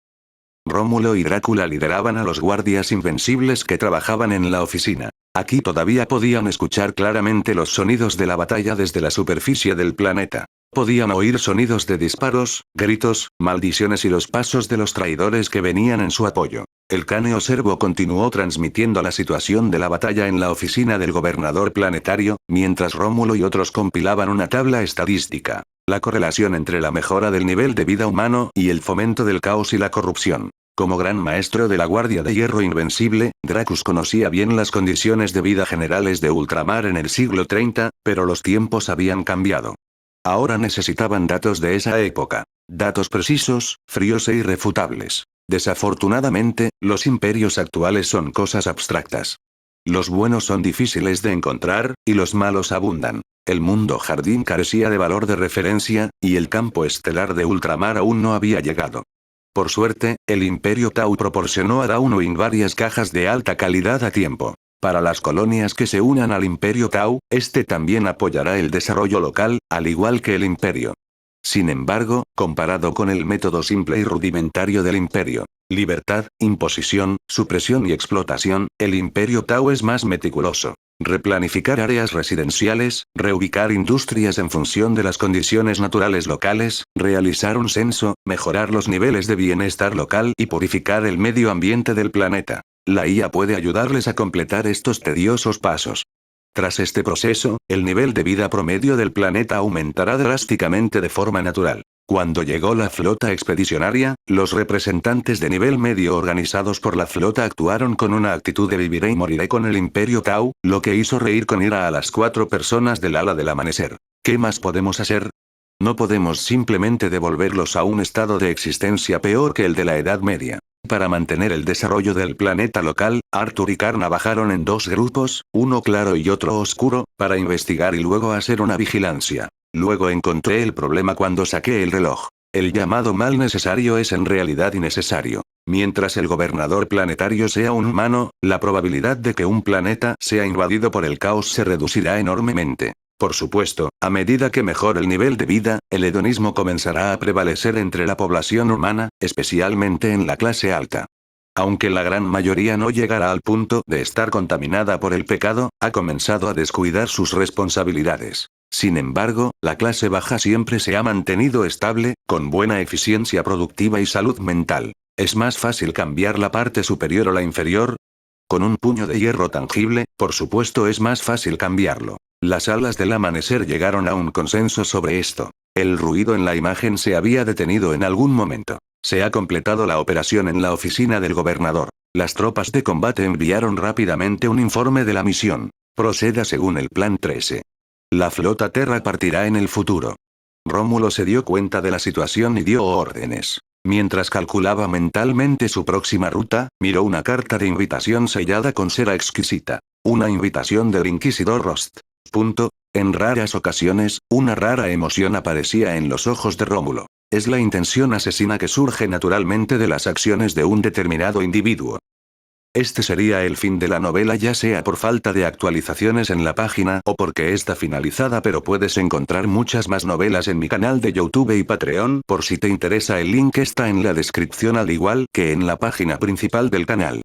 Rómulo y Drácula lideraban a los guardias invencibles que trabajaban en la oficina. Aquí todavía podían escuchar claramente los sonidos de la batalla desde la superficie del planeta. Podían oír sonidos de disparos, gritos, maldiciones y los pasos de los traidores que venían en su apoyo. El cráneo servo continuó transmitiendo la situación de la batalla en la oficina del gobernador planetario, mientras Rómulo y otros compilaban una tabla estadística. La correlación entre la mejora del nivel de vida humano y el fomento del caos y la corrupción. Como gran maestro de la Guardia de Hierro Invencible, Dracus conocía bien las condiciones de vida generales de ultramar en el siglo 30, pero los tiempos habían cambiado. Ahora necesitaban datos de esa época. Datos precisos, fríos e irrefutables. Desafortunadamente, los imperios actuales son cosas abstractas. Los buenos son difíciles de encontrar, y los malos abundan. El mundo jardín carecía de valor de referencia, y el campo estelar de ultramar aún no había llegado. Por suerte, el Imperio Tau proporcionó a Dawnwing varias cajas de alta calidad a tiempo. Para las colonias que se unan al Imperio Tau, este también apoyará el desarrollo local, al igual que el Imperio. Sin embargo, comparado con el método simple y rudimentario del Imperio, libertad, imposición, supresión y explotación, el Imperio Tau es más meticuloso. Replanificar áreas residenciales, reubicar industrias en función de las condiciones naturales locales, realizar un censo, mejorar los niveles de bienestar local y purificar el medio ambiente del planeta. La IA puede ayudarles a completar estos tediosos pasos. Tras este proceso, el nivel de vida promedio del planeta aumentará drásticamente de forma natural. Cuando llegó la flota expedicionaria, los representantes de nivel medio organizados por la flota actuaron con una actitud de viviré y moriré con el Imperio Tau, lo que hizo reír con ira a las 4 personas del ala del amanecer. ¿Qué más podemos hacer? No podemos simplemente devolverlos a un estado de existencia peor que el de la Edad Media. Para mantener el desarrollo del planeta local, Arthur y Karna bajaron en 2 grupos, uno claro y otro oscuro, para investigar y luego hacer una vigilancia. Luego encontré el problema cuando saqué el reloj. El llamado mal necesario es en realidad innecesario. Mientras el gobernador planetario sea un humano, la probabilidad de que un planeta sea invadido por el caos se reducirá enormemente. Por supuesto, a medida que mejore el nivel de vida, el hedonismo comenzará a prevalecer entre la población humana, especialmente en la clase alta. Aunque la gran mayoría no llegará al punto de estar contaminada por el pecado, ha comenzado a descuidar sus responsabilidades. Sin embargo, la clase baja siempre se ha mantenido estable, con buena eficiencia productiva y salud mental. ¿Es más fácil cambiar la parte superior o la inferior? Con un puño de hierro tangible, por supuesto es más fácil cambiarlo. Las alas del amanecer llegaron a un consenso sobre esto. El ruido en la imagen se había detenido en algún momento. Se ha completado la operación en la oficina del gobernador. Las tropas de combate enviaron rápidamente un informe de la misión. Proceda según el plan 13. La flota Terra partirá en el futuro. Rómulo se dio cuenta de la situación y dio órdenes. Mientras calculaba mentalmente su próxima ruta, miró una carta de invitación sellada con cera exquisita. Una invitación del inquisidor Rost. En raras ocasiones, una rara emoción aparecía en los ojos de Rómulo. Es la intención asesina que surge naturalmente de las acciones de un determinado individuo. Este sería el fin de la novela, ya sea por falta de actualizaciones en la página o porque está finalizada, pero puedes encontrar muchas más novelas en mi canal de YouTube y Patreon. Por si te interesa, el link está en la descripción al igual que en la página principal del canal.